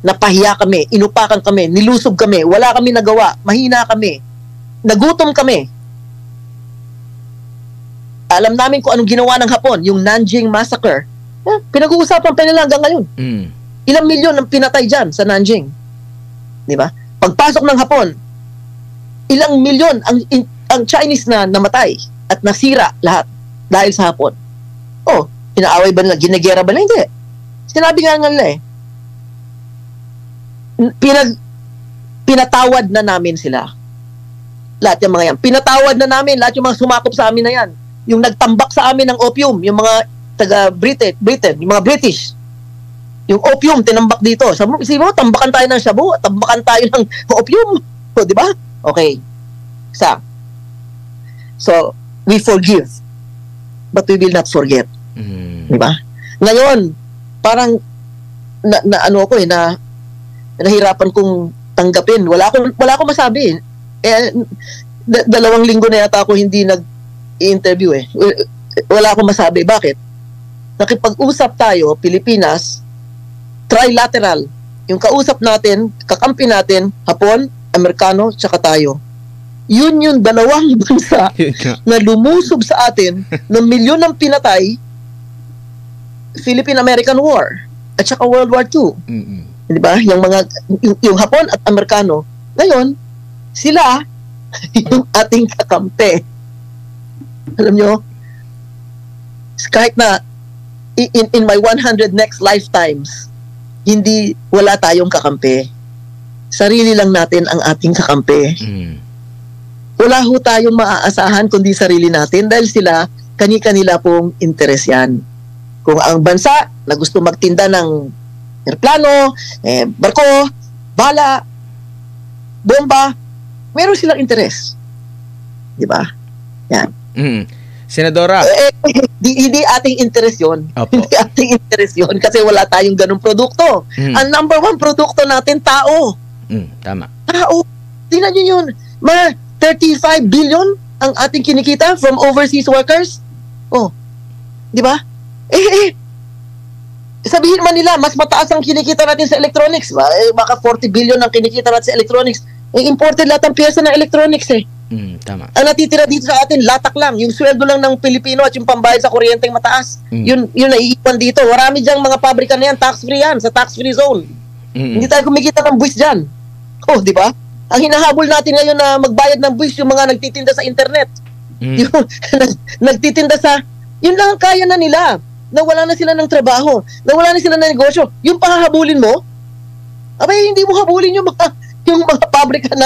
Napahiya kami, inupakan kami, nilusob kami, wala kami nagawa, mahina kami, nagutom kami. Alam namin kung anong ginawa ng Hapon, yung Nanjing Massacre. Pinag-uusapan pa nila hanggang ngayon. Ilang milyon ang pinatay dyan sa Nanjing. Di ba? Pagpasok ng Hapon, ilang milyon ang Chinese na namatay at nasira lahat dahil sa Hapon. Pinaaway ba nila? Ginagera ba nila? Hindi. Sinabi nga nila pinatawad na namin sila. Lahat yung mga yan. Pinatawad na namin lahat yung mga sumakop sa amin na yan. Yung nagtambak sa amin ng opium, yung mga taga-Britain, yung mga British. Yung opium, tinambak dito. Sabi mo, tambakan tayo ng shabu, tambakan tayo ng opium. Di ba? Okay. So, we forgive. But we will not forget. Di ba? Ngayon, parang nahirapan kong tanggapin. Wala akong masabi. 2 linggo na yata ako hindi nag-i-interview Wala akong masabi. Bakit? Nakipag-usap tayo, Pilipinas, trilateral. Yung kausap natin, kakampi natin, Hapon, Amerikano, tsaka tayo. Yun yung 2 bansa na lumusob sa atin ng milyon ng pinatay, Philippine-American War at saka World War II. Di ba? Yung Hapon at Amerikano. Ngayon, sila yung ating kakampi. Alam nyo, kahit na in my 100 next lifetimes, wala tayong kakampi. Sarili lang natin ang ating kakampi. Wala ho tayong maaasahan kundi sarili natin dahil sila, kani-kanila pong interes yan. Kung ang bansa na gusto magtinda ng aeroplano, barko, bala, bomba, meron silang interes. Di ba? Yan. Senadora. Hindi ating interes yun. Hindi ating interes yun kasi wala tayong ganung produkto. Ang number one produkto natin, tao. Tama. Tao. Tingnan nyo yun. 35 billion ang ating kinikita from overseas workers. Oh. Di ba? Sabihin man nila, mas mataas ang kinikita natin sa electronics. Baka 40 billion ang kinikita natin sa electronics. Imported lahat ang pyesa ng electronics Tama. Ang natitira dito sa atin, latak lang. Yung sweldo lang ng Pilipino at yung pambayad sa kuryenteng mataas. Yun naiiwan dito. Marami dyang mga pabrika na yan, tax-free yan, sa tax-free zone. Hindi tayo kumikita ng buwis dyan. Oh, di ba? Ang hinahabol natin ngayon na magbayad ng buwis yung mga nagtitinda sa internet. Yung nagtitinda sa... Yun lang ang kaya na nila. Nawala na sila ng trabaho. Nawala na sila ng negosyo. Yung pahahabulin mo, abay, hindi mo habulin yung mga pabrika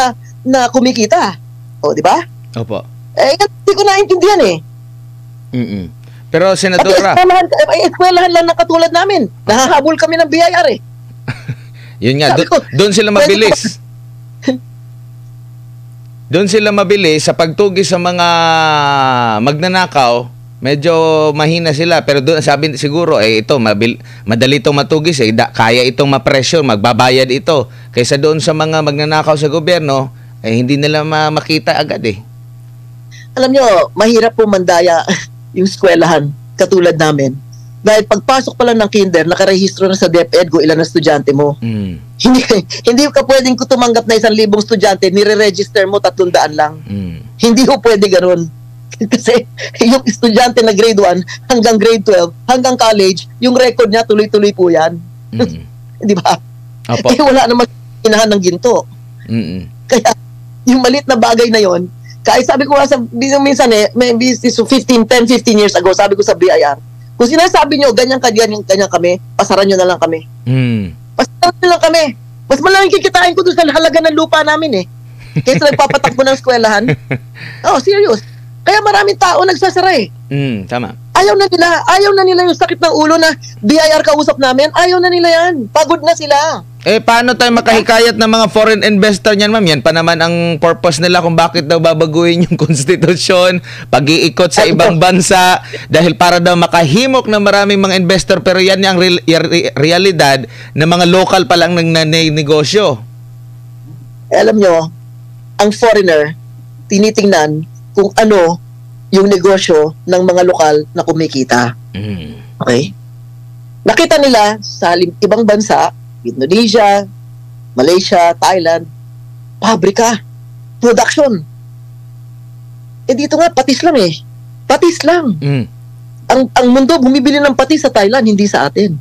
na kumikita. O, di ba? Opo. Hindi ko naintindihan Pero, Senadora... Eskwelahan lang na katulad namin. Nahahabol kami ng BIR Yun nga, doon sila mabilis. Doon sila mabilis sa pagtugis sa mga magnanakaw. Medyo mahina sila. Pero doon, sabi siguro, ito, madali itong matugis. Kaya itong ma-pressure, magbabayad ito. Kaysa doon sa mga magnanakaw sa gobyerno, hindi nila makita agad Alam nyo, mahirap po mandaya yung eskwelahan katulad namin. Dahil pagpasok pa lang ng kinder, nakarehistro na sa DepEd kung ilan na estudyante mo. Hindi ka pwedeng tumanggap na 1,000 estudyante, nire-register mo 300 lang. Hindi ko pwede ganun. Kasi yung estudyante na grade 1 hanggang grade 12, hanggang college, yung record niya tuloy-tuloy po yan. Di ba? Wala naman inahan ng ginto. Kaya yung malit na bagay na yon, kaya sabi ko nga minsan maybe 10-15 years ago, sabi ko sa BIR, kung sinasabi nyo, ganyan kami, pasaran nyo na lang kami. Pasaran nyo lang kami. Mas malaking kikitain ko doon sa halaga ng lupa namin kaysa nagpapatakbo ng eskwelahan. Serious. Kaya maraming tao nagsasara Tama. Ayaw na nila yung sakit ng ulo na BIR kausap namin. Ayaw na nila yan. Pagod na sila. Paano tayo makahikayat ng mga foreign investor niyan, ma'am? Yan pa naman ang purpose nila kung bakit daw babaguhin yung konstitusyon, pag-iikot sa ibang bansa, dahil para daw makahimok ng maraming mga investor. Pero yan yung realidad na mga local pa lang nagnanegosyo. Alam nyo, ang foreigner, tinitingnan kung ano yung negosyo ng mga lokal na kumikita. Okay? Nakita nila sa ibang bansa, Indonesia, Malaysia, Thailand, pabrika, production. Dito nga, patis lang Patis lang. Ang mundo bumibili ng patis sa Thailand, hindi sa atin.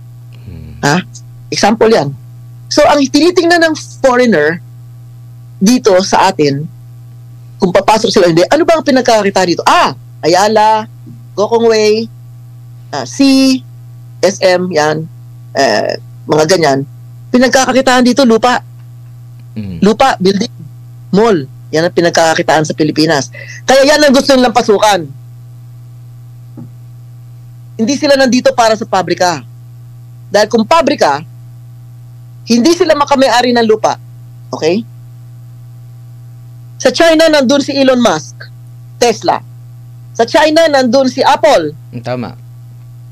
Example yan. So, ang tinitingnan ng foreigner dito sa atin, kung papasok sila, hindi, ano ba ang pinagkakita dito? Ayala, Gokong Way, SM, yan, mga ganyan. Pinagkakakitaan dito, lupa. Lupa, building, mall. Yan ang pinagkakakitaan sa Pilipinas. Kaya yan ang gusto nilang pasukan. Hindi sila nandito para sa pabrika. Dahil kung pabrika, hindi sila makamay-ari ng lupa. Okay? Sa China, nandun si Elon Musk, Tesla. Sa China, nandun si Apple. Tama.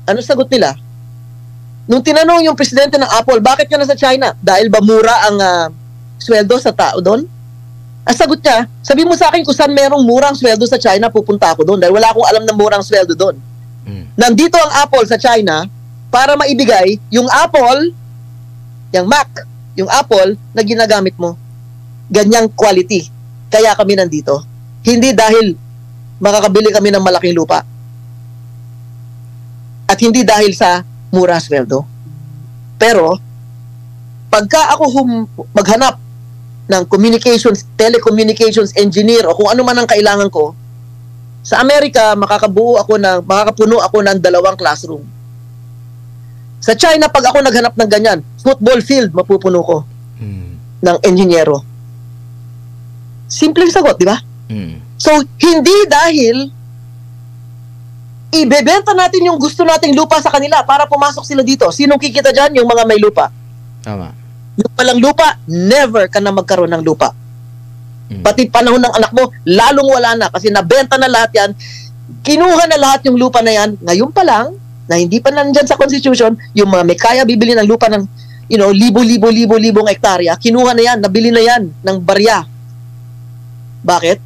Ano sagot nila? Nung tinanong yung presidente ng Apple, bakit ka na sa China? Dahil ba mura ang sweldo sa tao doon? Ang sagot niya, sabi mo sa akin kung saan merong murang sweldo sa China, pupunta ako doon. Dahil wala akong alam ng murang sweldo doon. Nandito ang Apple sa China para maibigay yung Apple, yung Mac, yung Apple na ginagamit mo. Ganyang quality. Kaya kami nandito. Hindi dahil makakabili kami ng malaking lupa. At hindi dahil sa mura sweldo. Pero, pagka ako maghanap ng communications, telecommunications engineer o kung ano man ang kailangan ko, sa Amerika, makakapuno ako ng 2 classroom. Sa China, pag ako naghanap ng ganyan, football field, mapupuno ko ng engineero. Simpleng sagot, di ba? So, hindi dahil ibebenta natin yung gusto nating lupa sa kanila para pumasok sila dito. Sinong kikita dyan? Yung mga may lupa. Tama. Yung palang lupa, never ka na magkaroon ng lupa. Pati panahon ng anak mo, lalong wala na kasi nabenta na lahat yan. Kinuha na lahat yung lupa na yan. Ngayon pa lang, na hindi pa nandyan sa Constitution, yung mga may kaya bibili ng lupa ng libo-libong hektarya, kinuha na yan, nabili na yan ng barya. Bakit?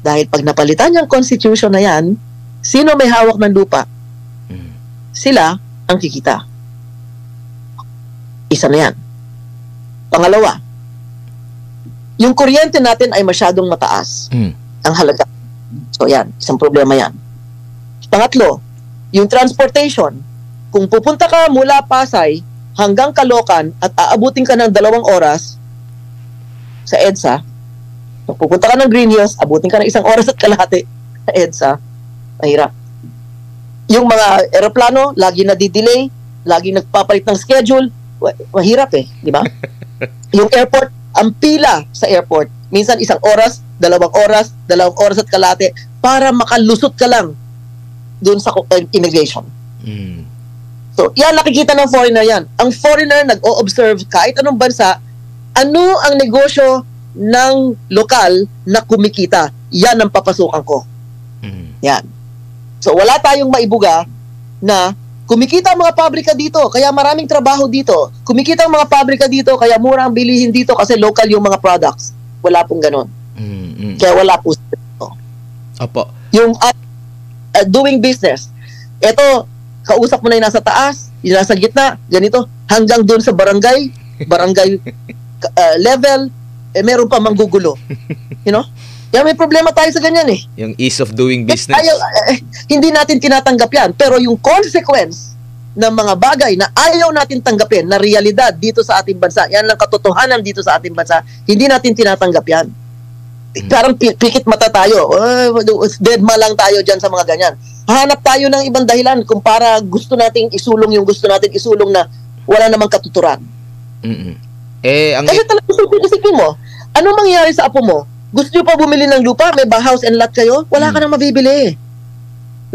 Dahil pag napalitan yung Constitution na yan, sino may hawak ng lupa? Sila ang kikita. Isa na yan. Pangalawa, yung kuryente natin ay masyadong mataas. Ang halaga. So yan, isang problema yan. Pangatlo, yung transportation. Kung pupunta ka mula Pasay hanggang Caloocan at aabutin ka ng 2 oras sa EDSA, kung pupunta ka ng Green Hills, abutin ka ng 1 oras at kalahati sa EDSA, mahirap. Yung mga eroplano, lagi na di-delay, lagi nagpapalit ng schedule, mahirap di ba? Yung airport, ang pila sa airport, minsan 1 oras, 2 oras, 2 oras at kalahati para makalusot ka lang doon sa immigration. So, yan nakikita ng foreigner yan. Ang foreigner nag-o-observe kahit anong bansa, ano ang negosyo ng lokal na kumikita. Yan ang papasukan ko. Yan. So, wala tayong maibuga na kumikita ang mga pabrika dito, kaya maraming trabaho dito. Kumikita ang mga pabrika dito, kaya mura ang bilihin dito kasi local yung mga products. Wala pong ganon. Kaya wala po dito. Opo. Yung doing business. Ito, kausap mo na yung nasa taas, yung nasa gitna, ganito, hanggang doon sa barangay level, meron pa manggugulo. You know? Kaya may problema tayo sa ganyan Yung ease of doing business. Hindi natin tinatanggap yan. Pero yung consequence ng mga bagay na ayaw natin tanggapin na realidad dito sa ating bansa, yan ang katotohanan dito sa ating bansa, hindi natin tinatanggap yan. Parang pikit mata tayo. Deadma lang tayo dyan sa mga ganyan. Hanap tayo ng ibang dahilan kung para gusto nating isulong yung gusto natin isulong na wala namang katuturan. Kasi talagang isipin mo, ano mangyayari sa apo mo? Gusto nyo pa bumili ng lupa? May house and lot kayo? Wala ka nang mabibili.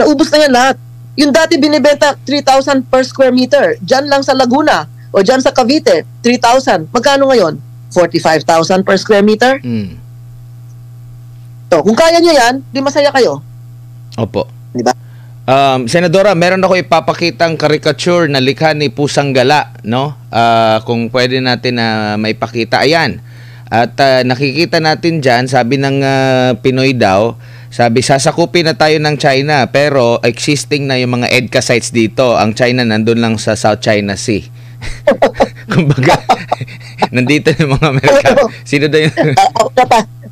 Naubos na yan lahat. Yung dati binibenta 3,000 per square meter. Diyan lang sa Laguna o diyan sa Cavite, 3,000. Magkano ngayon? 45,000 per square meter? So, kung kaya nyo yan, di masaya kayo. Opo. Di ba? Senadora, meron ako ipapakitang caricature na likha ni Pusang Gala, no? Kung pwede natin na maipakita. Ayan. At nakikita natin dyan, sabi ng Pinoy daw, sabi, sasakupin na tayo ng China, pero existing na yung mga EDCA sites dito. Ang China nandun lang sa South China Sea. Kumbaga, nandito yung mga Amerikano. Sino daw yun?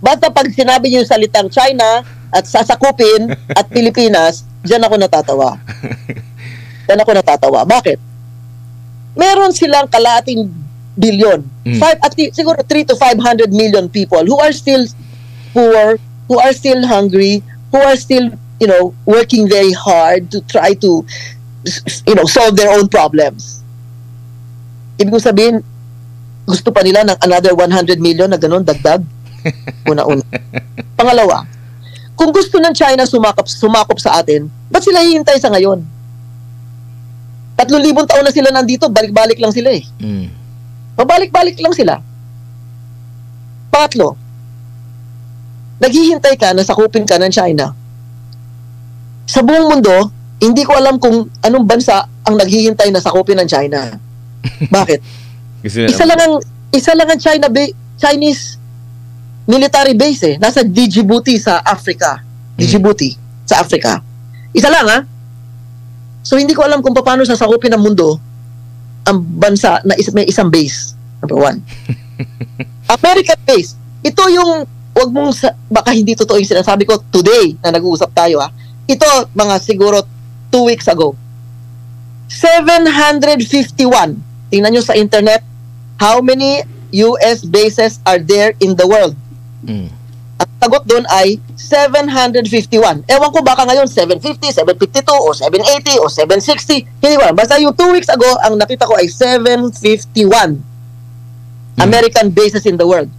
Basta pag sinabi niyo yung salitang China at sasakupin at Pilipinas, diyan ako natatawa. Bakit? Meron silang kalating billion. Siguro 3 to 500 million people who are still poor, who are still hungry, who are still, working very hard to try to, solve their own problems. Ibig ko sabihin, gusto pa nila ng another 100 million na ganun, dagdag. Una-una. Pangalawa, kung gusto ng China sumakop sa atin, ba't sila hihintay sa ngayon? 3,000 taon na sila nandito, balik-balik lang sila Pabalik-balik lang sila. Pangatlo, naghihintay ka na sakupin ka ng China. Sa buong mundo, hindi ko alam kung anong bansa ang naghihintay na sakupin ng China. Bakit? Isa lang ang Chinese military base nasa Djibouti sa Africa. Sa Africa. Isa lang So hindi ko alam kung paano sasakupin ng mundo ang bansa na may isang base. Number 1. American base. Ito yung, baka hindi totoo yung sinasabi ko today na nag-uusap tayo Ito, mga siguro 2 weeks ago. 751. Tingnan nyo sa internet, how many US bases are there in the world? Ang sagot doon ay 751. Ewan ko baka ngayon 750, 752, o 780, o 760. Hindi ko alam. Basta yung 2 weeks ago, ang nakita ko ay 751 American bases in the world.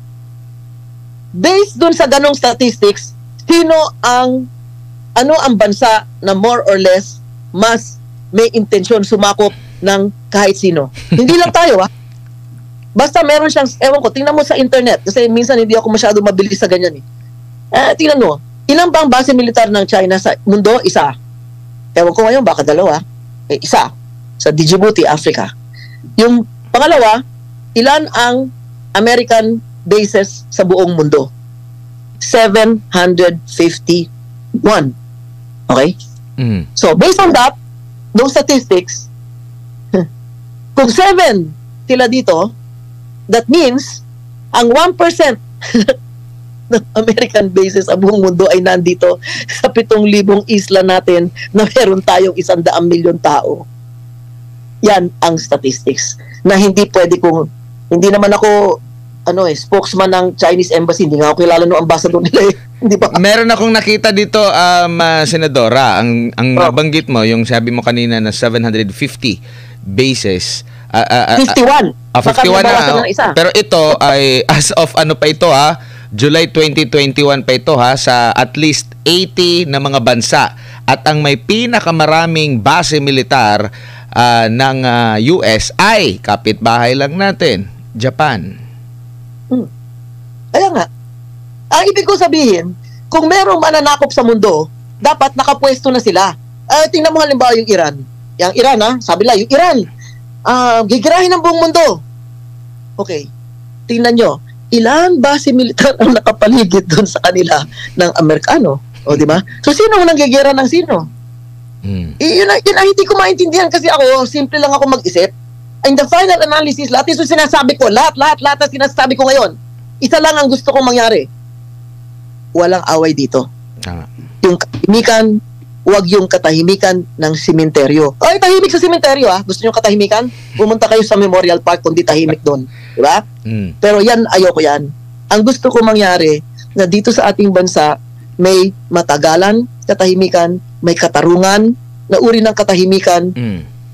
Based doon sa ganong statistics, ano ang bansa na more or less mas may intensyon sumakop ng kahit sino? Hindi lang tayo, Basta meron siyang, ewan ko, tingnan mo sa internet, kasi minsan hindi ako masyado mabilis sa ganyan tingnan mo, ilang bang base militar ng China sa mundo? Isa. Ewan ko ngayon, baka dalawa. Isa. Sa Djibouti, Africa. Yung pangalawa, ilan ang American bases sa buong mundo? 751. Okay? So, based on that, those statistics, kung 7 sila dito, that means, ang 1% ng American bases sa buong mundo ay nandito sa 7,000 isla natin na meron tayong 100 milyon tao. Yan ang statistics na hindi pwede kung, hindi naman ako spokesman ng Chinese Embassy, hindi nga ako kilala ng ambassador nila Hindi ba? Meron akong nakita dito, Senadora, ang nabanggit mo, yung sabi mo kanina na 750 bases. 51. 51 na. Pero ito ay as of July 2021 pa ito sa at least 80 na mga bansa. At ang may pinakamaraming base militar ng US ay kapitbahay lang natin, Japan. Kaya nga, ang ibig ko sabihin, kung merong mananakop sa mundo, dapat nakapwesto na sila. Tingnan mo halimbawa yung Iran. Yung Iran, sabi lang, yung Iran, gigirahin ang buong mundo. Okay, tingnan nyo, ilan base militar ang nakapaligid doon sa kanila ng Amerikano? O, di ba? So, sino ang nanggigera ng sino? Yun ang hindi ko maintindihan kasi ako, simple lang ako mag-isip. In the final analysis, lahat yung sinasabi ko, lahat na sinasabi ko ngayon, isa lang ang gusto kong mangyari. Walang away dito. Yung katahimikan, huwag yung katahimikan ng simenteryo. Ay, tahimik sa simenteryo, Gusto nyo katahimikan? Pumunta kayo sa Memorial Park kung di tahimik doon. Diba? Pero yan, ayoko yan. Ang gusto ko mangyari, na dito sa ating bansa, may matagalan, katahimikan, may katarungan, na uri ng katahimikan,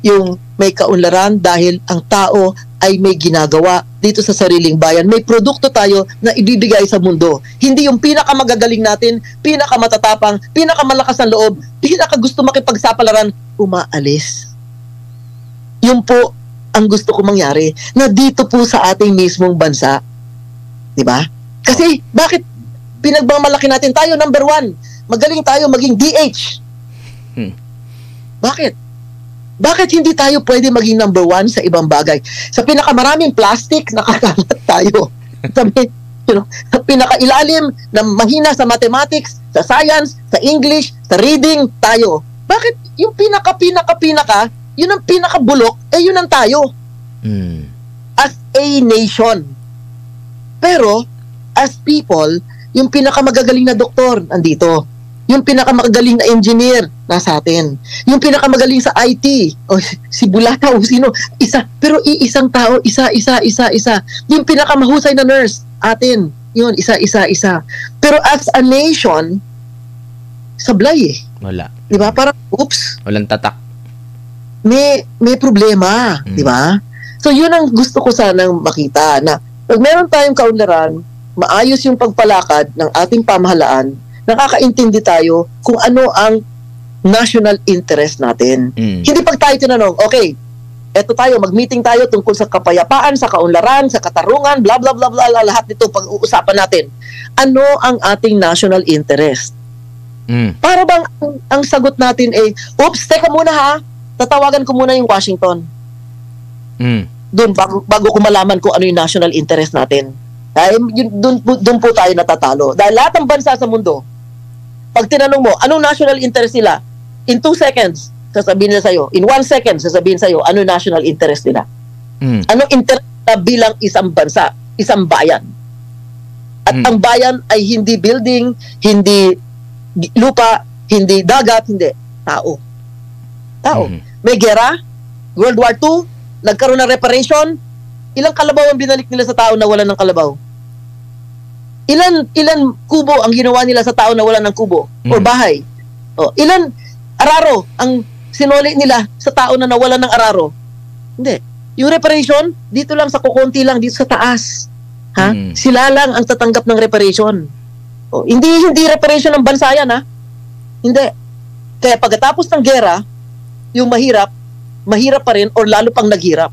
yung may kaunlaran dahil ang tao ay may ginagawa dito sa sariling bayan. May produkto tayo na ibibigay sa mundo. Hindi yung pinakamagagaling natin, pinakamatatapang, pinakamalakas ng loob, pinakagusto makipagsapalaran, umaalis. Yun po ang gusto ko mangyari na dito po sa ating mismong bansa. Diba? Kasi bakit pinagmamalaki natin tayo number 1? Magaling tayo maging DH. Bakit? Bakit hindi tayo pwede maging number 1 sa ibang bagay? Sa pinakamaraming plastic, nakakalat tayo. Sa pinakailalim na mahina sa mathematics, sa science, sa English, sa reading, tayo. Bakit yung pinaka, yun ang pinakabulok, yun ang tayo. As a nation. Pero, as people, yung pinakamagagaling na doktor, andito. Yung pinakamagaling na engineer, nasa atin. Yung pinakamagaling sa IT, si Bulata o sino, isa. Pero iisang tao, isa. Yung pinakamahusay na nurse, atin. Yun, isa. Pero as a nation, sablay Wala. Diba? Parang, oops. Walang tatak. May problema, diba? So yun ang gusto ko sanang makita, na pag meron tayong kaunlaran, maayos yung pagpalakad ng ating pamahalaan, nakakaintindi tayo kung ano ang national interest natin. Hindi pag tayo tinanong, okay, eto tayo, mag-meeting tayo tungkol sa kapayapaan, sa kaunlaran, sa katarungan, blah, blah, blah, blah, lahat nito pag-uusapan natin. Ano ang ating national interest? Para bang ang sagot natin oops, teka muna tatawagan ko muna yung Washington. Doon, bago ko malaman kung ano yung national interest natin. Doon po tayo natatalo. Dahil lahat ng bansa sa mundo, pag tinanong mo, anong national interest nila? In 2 seconds, sasabihin nila sa'yo. In 1 second, sasabihin sa'yo, ano national interest nila? Anong interest na bilang isang bansa, isang bayan? At ang bayan ay hindi building, hindi lupa, hindi dagat, hindi. Tao. May gera, World War II, nagkaroon ng reparation, Ilang kalabaw ang binalik nila sa tao na wala ng kalabaw? Ilan kubo ang ginawa nila sa tao na wala ng kubo or bahay? Ilan araro ang sinuli nila sa tao na nawalan ng araro? Hindi. Yung reparation, dito lang sa kukunti lang, dito sa taas. Sila lang ang tatanggap ng reparation. Hindi reparation ng bansa yan, ha? Hindi. Kaya pagkatapos ng gera, yung mahirap pa rin or lalo pang naghirap.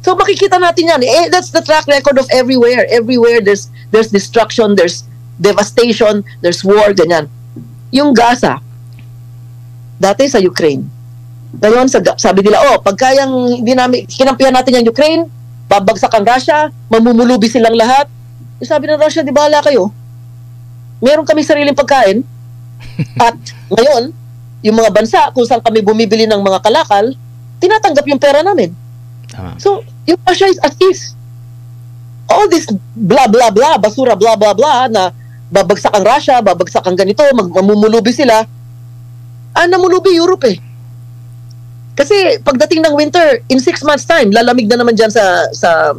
So makikita natin yan. That's the track record of everywhere. Everywhere there's destruction, there's devastation, there's war, ganyan. Yung Gaza, dati sa Ukraine. Ngayon, sabi nila, pagkayang kinampihan natin yung Ukraine, babagsak ang Russia, mamumulubi silang lahat. Sabi ng Russia, di bahala kayo. Meron kami sariling pagkain. At ngayon, yung mga bansa, kung saan kami bumibili ng mga kalakal, tinatanggap yung pera namin. So, yung Russia is at ease. All this blah, blah, blah, basura, blah, blah, blah, na babagsak ang Russia, babagsak ang ganito, mamumulubi sila. Namulubi Europe eh. Kasi pagdating ng winter, in 6 months time, lalamig na naman dyan sa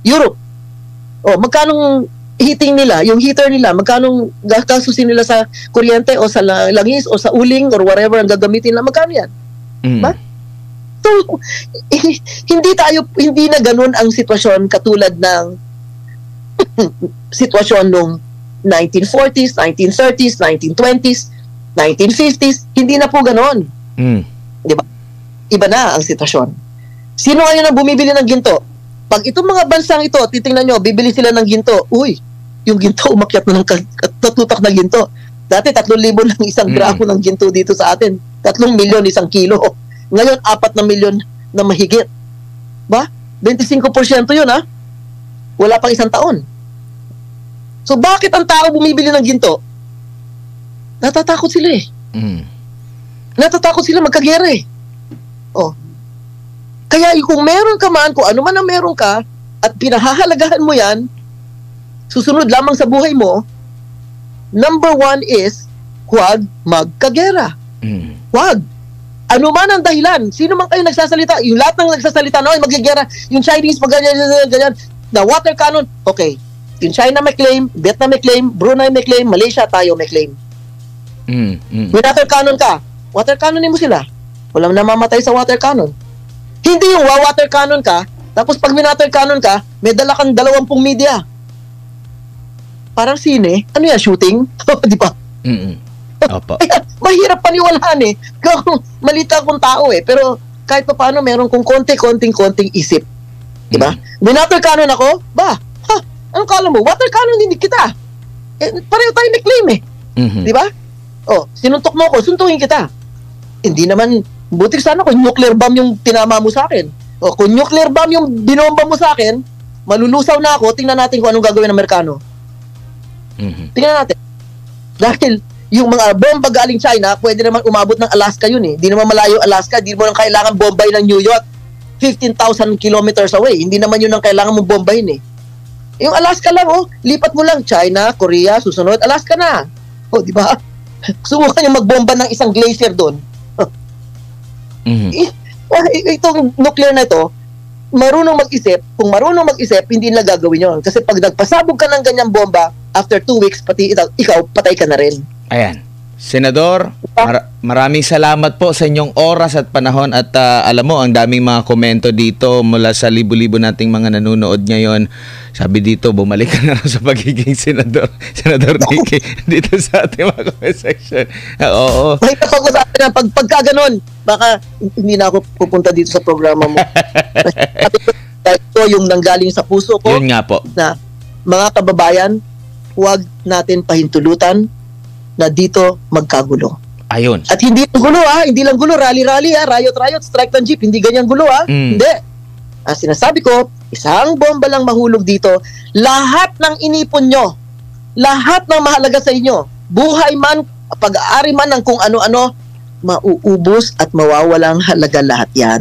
Europe. Magkanong heating nila, yung heater nila, magkanong gasusin nila sa kuryente o sa langis o sa uling or whatever ang gagamitin nila, magkano yan? Ba? So, hindi na ganun ang sitwasyon katulad ng sitwasyon nung 1940s, 1930s, 1920s, 1950s. Hindi na po ganun. Di ba? Iba na ang sitwasyon. Sino ngayon ang bumibili ng ginto? Pag itong mga bansang ito, titingnan nyo, bibili sila ng ginto. Uy, yung ginto umakyat na ng katutak na ginto. Dati 3,000 lang isang gramo ng ginto dito sa atin. 3 milyon isang kilo. Ngayon, 4 na milyon na mahigit. Ba? 25% yun, ha? Wala pang isang taon. So, bakit ang tao bumibili ng ginto? Natatakot sila eh. Natatakot sila magkagera eh. Kaya kung meron ka man, kung ano man ang meron ka, at pinahahalagahan mo yan, susunod lamang sa buhay mo, number 1 is, huwag magkagera. Huwag. Ano man ang dahilan, sino man kayo nagsasalita, yung lahat ng nagsasalita, magigera, yung Chinese, ganyan, na water cannon, okay. Yung China may claim, Vietnam may claim, Brunei may claim, Malaysia, tayo may claim. May water cannon ka, water cannonin mo sila. Walang namamatay sa water cannon. Hindi yung water cannon ka, tapos pag may water cannon ka, may dala kang 20 media. Parang sine, ano yan, shooting? Di ba? Opo. Mahirap paniwalaan eh. Kung malita akong tao eh. Pero kahit pa paano, meron kong konting isip. Diba? May water cannon ako, anong kala mo? Water cannon hindi kita. Pareho tayo may claim eh. Diba? Sinuntok mo ako, suntukin kita. Hindi naman, butik sana kung nuclear bomb yung tinama mo sa akin. Kung nuclear bomb yung binomba mo sa akin, malulusaw na ako, tingnan natin kung anong gagawin ng Amerikano. Tingnan natin. Dahil yung mga bomba galing China, pwede naman umabot ng Alaska yun eh. Di naman malayo Alaska, di mo nang kailangan bombay ng New York. 15,000 kilometers away. Hindi naman yun ang kailangan mong bombahin eh. Yung Alaska lang, lipat mo lang. China, Korea, susunod, Alaska na. Di ba? Subukan yung magbomba ng isang glacier doon. Itong nuclear na ito, marunong mag-isip. Kung marunong mag-isip, hindi nila gagawin yun. Kasi pag nagpasabog ka ng ganyang bomba, after 2 weeks, pati ikaw, patay ka na rin. Ayan. Senador, maraming salamat po sa inyong oras at panahon at alam mo, ang daming mga komento dito mula sa libo-libo nating mga nanonood ngayon. Sabi dito, bumalik ka na sa pagiging senador. Senador Nicky, dito sa ating mga comment section. Oo. May kapag-usapan na, pagka ganun, baka hindi na ako pupunta dito sa programa mo. Ito yung nanggaling sa puso ko. Yun nga po. Na mga kababayan, huwag natin pahintulutan na dito magkagulo. Ayun. At hindi lang gulo hindi lang gulo, rally-rally riot-riot, strike ng jeep, hindi ganyan gulo Hindi. Ang sinasabi ko, isang bomba lang mahulog dito, lahat ng inipon nyo, lahat ng mahalaga sa inyo, buhay man, pag-aari man ng kung ano-ano, mauubos at mawawalang halaga lahat yan.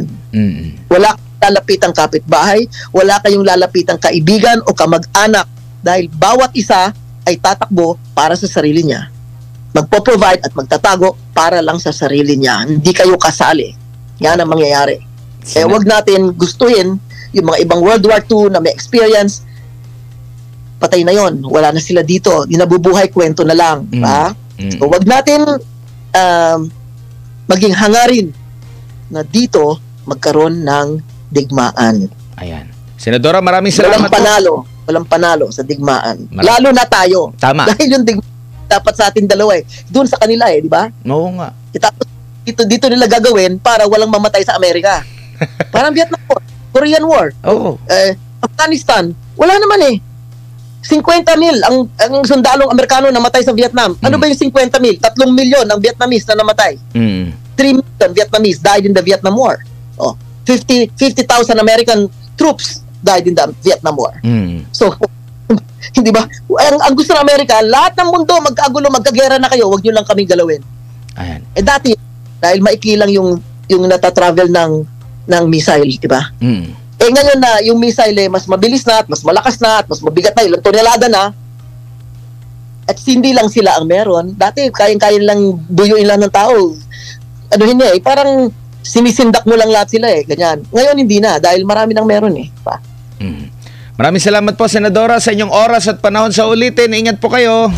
Wala kayong lalapitang kapitbahay, wala kayong lalapitang kaibigan o kamag-anak dahil bawat isa ay tatakbo para sa sarili niya. Magpo-provide at magtatago para lang sa sarili niya. Hindi kayo kasali. Yan ang mangyayari. Wag natin gustuhin yung mga ibang World War II na may experience. Patay na yon, wala na sila dito, nabubuhay, kwento na lang. So wag natin maging hangarin na dito magkaroon ng digmaan. Ayan. Senadora, maraming salamat. Walang panalo sa digmaan. Lalo na tayo. Tama. Dahil yung digmaan dapat sa atin dalawa doon sa kanila di ba? Oo nga. Tapos dito nila gagawin para walang mamatay sa Amerika. Parang Vietnam War, Korean War. Oo. Afghanistan, wala naman 50,000 ang sundalong Amerikano namatay sa Vietnam. Ano ba yung 50,000? 3 milyon ang Vietnamese na namatay. 3 million Vietnamese died in the Vietnam War. 50,000 American troops died in the Vietnam War. So, hindi ba? Ang gusto ng Amerika, lahat ng mundo magkagulo, magkagera na kayo, wag nyo lang kami galawin. Ayan. Dati, dahil maikli lang yung natatravel ng missile, di ba? Ngayon na yung missile mas mabilis na at mas malakas na at mas mabigat na, ilang tonelada na, at hindi lang sila ang meron. Dati, kayang-kaya lang buyuin lang ng tao. Parang sinisindak mo lang lahat sila ganyan. Ngayon hindi na, dahil marami nang meron pa. Maraming salamat po, Senadora, sa inyong oras at panahon sa ulitin. Ingat po kayo.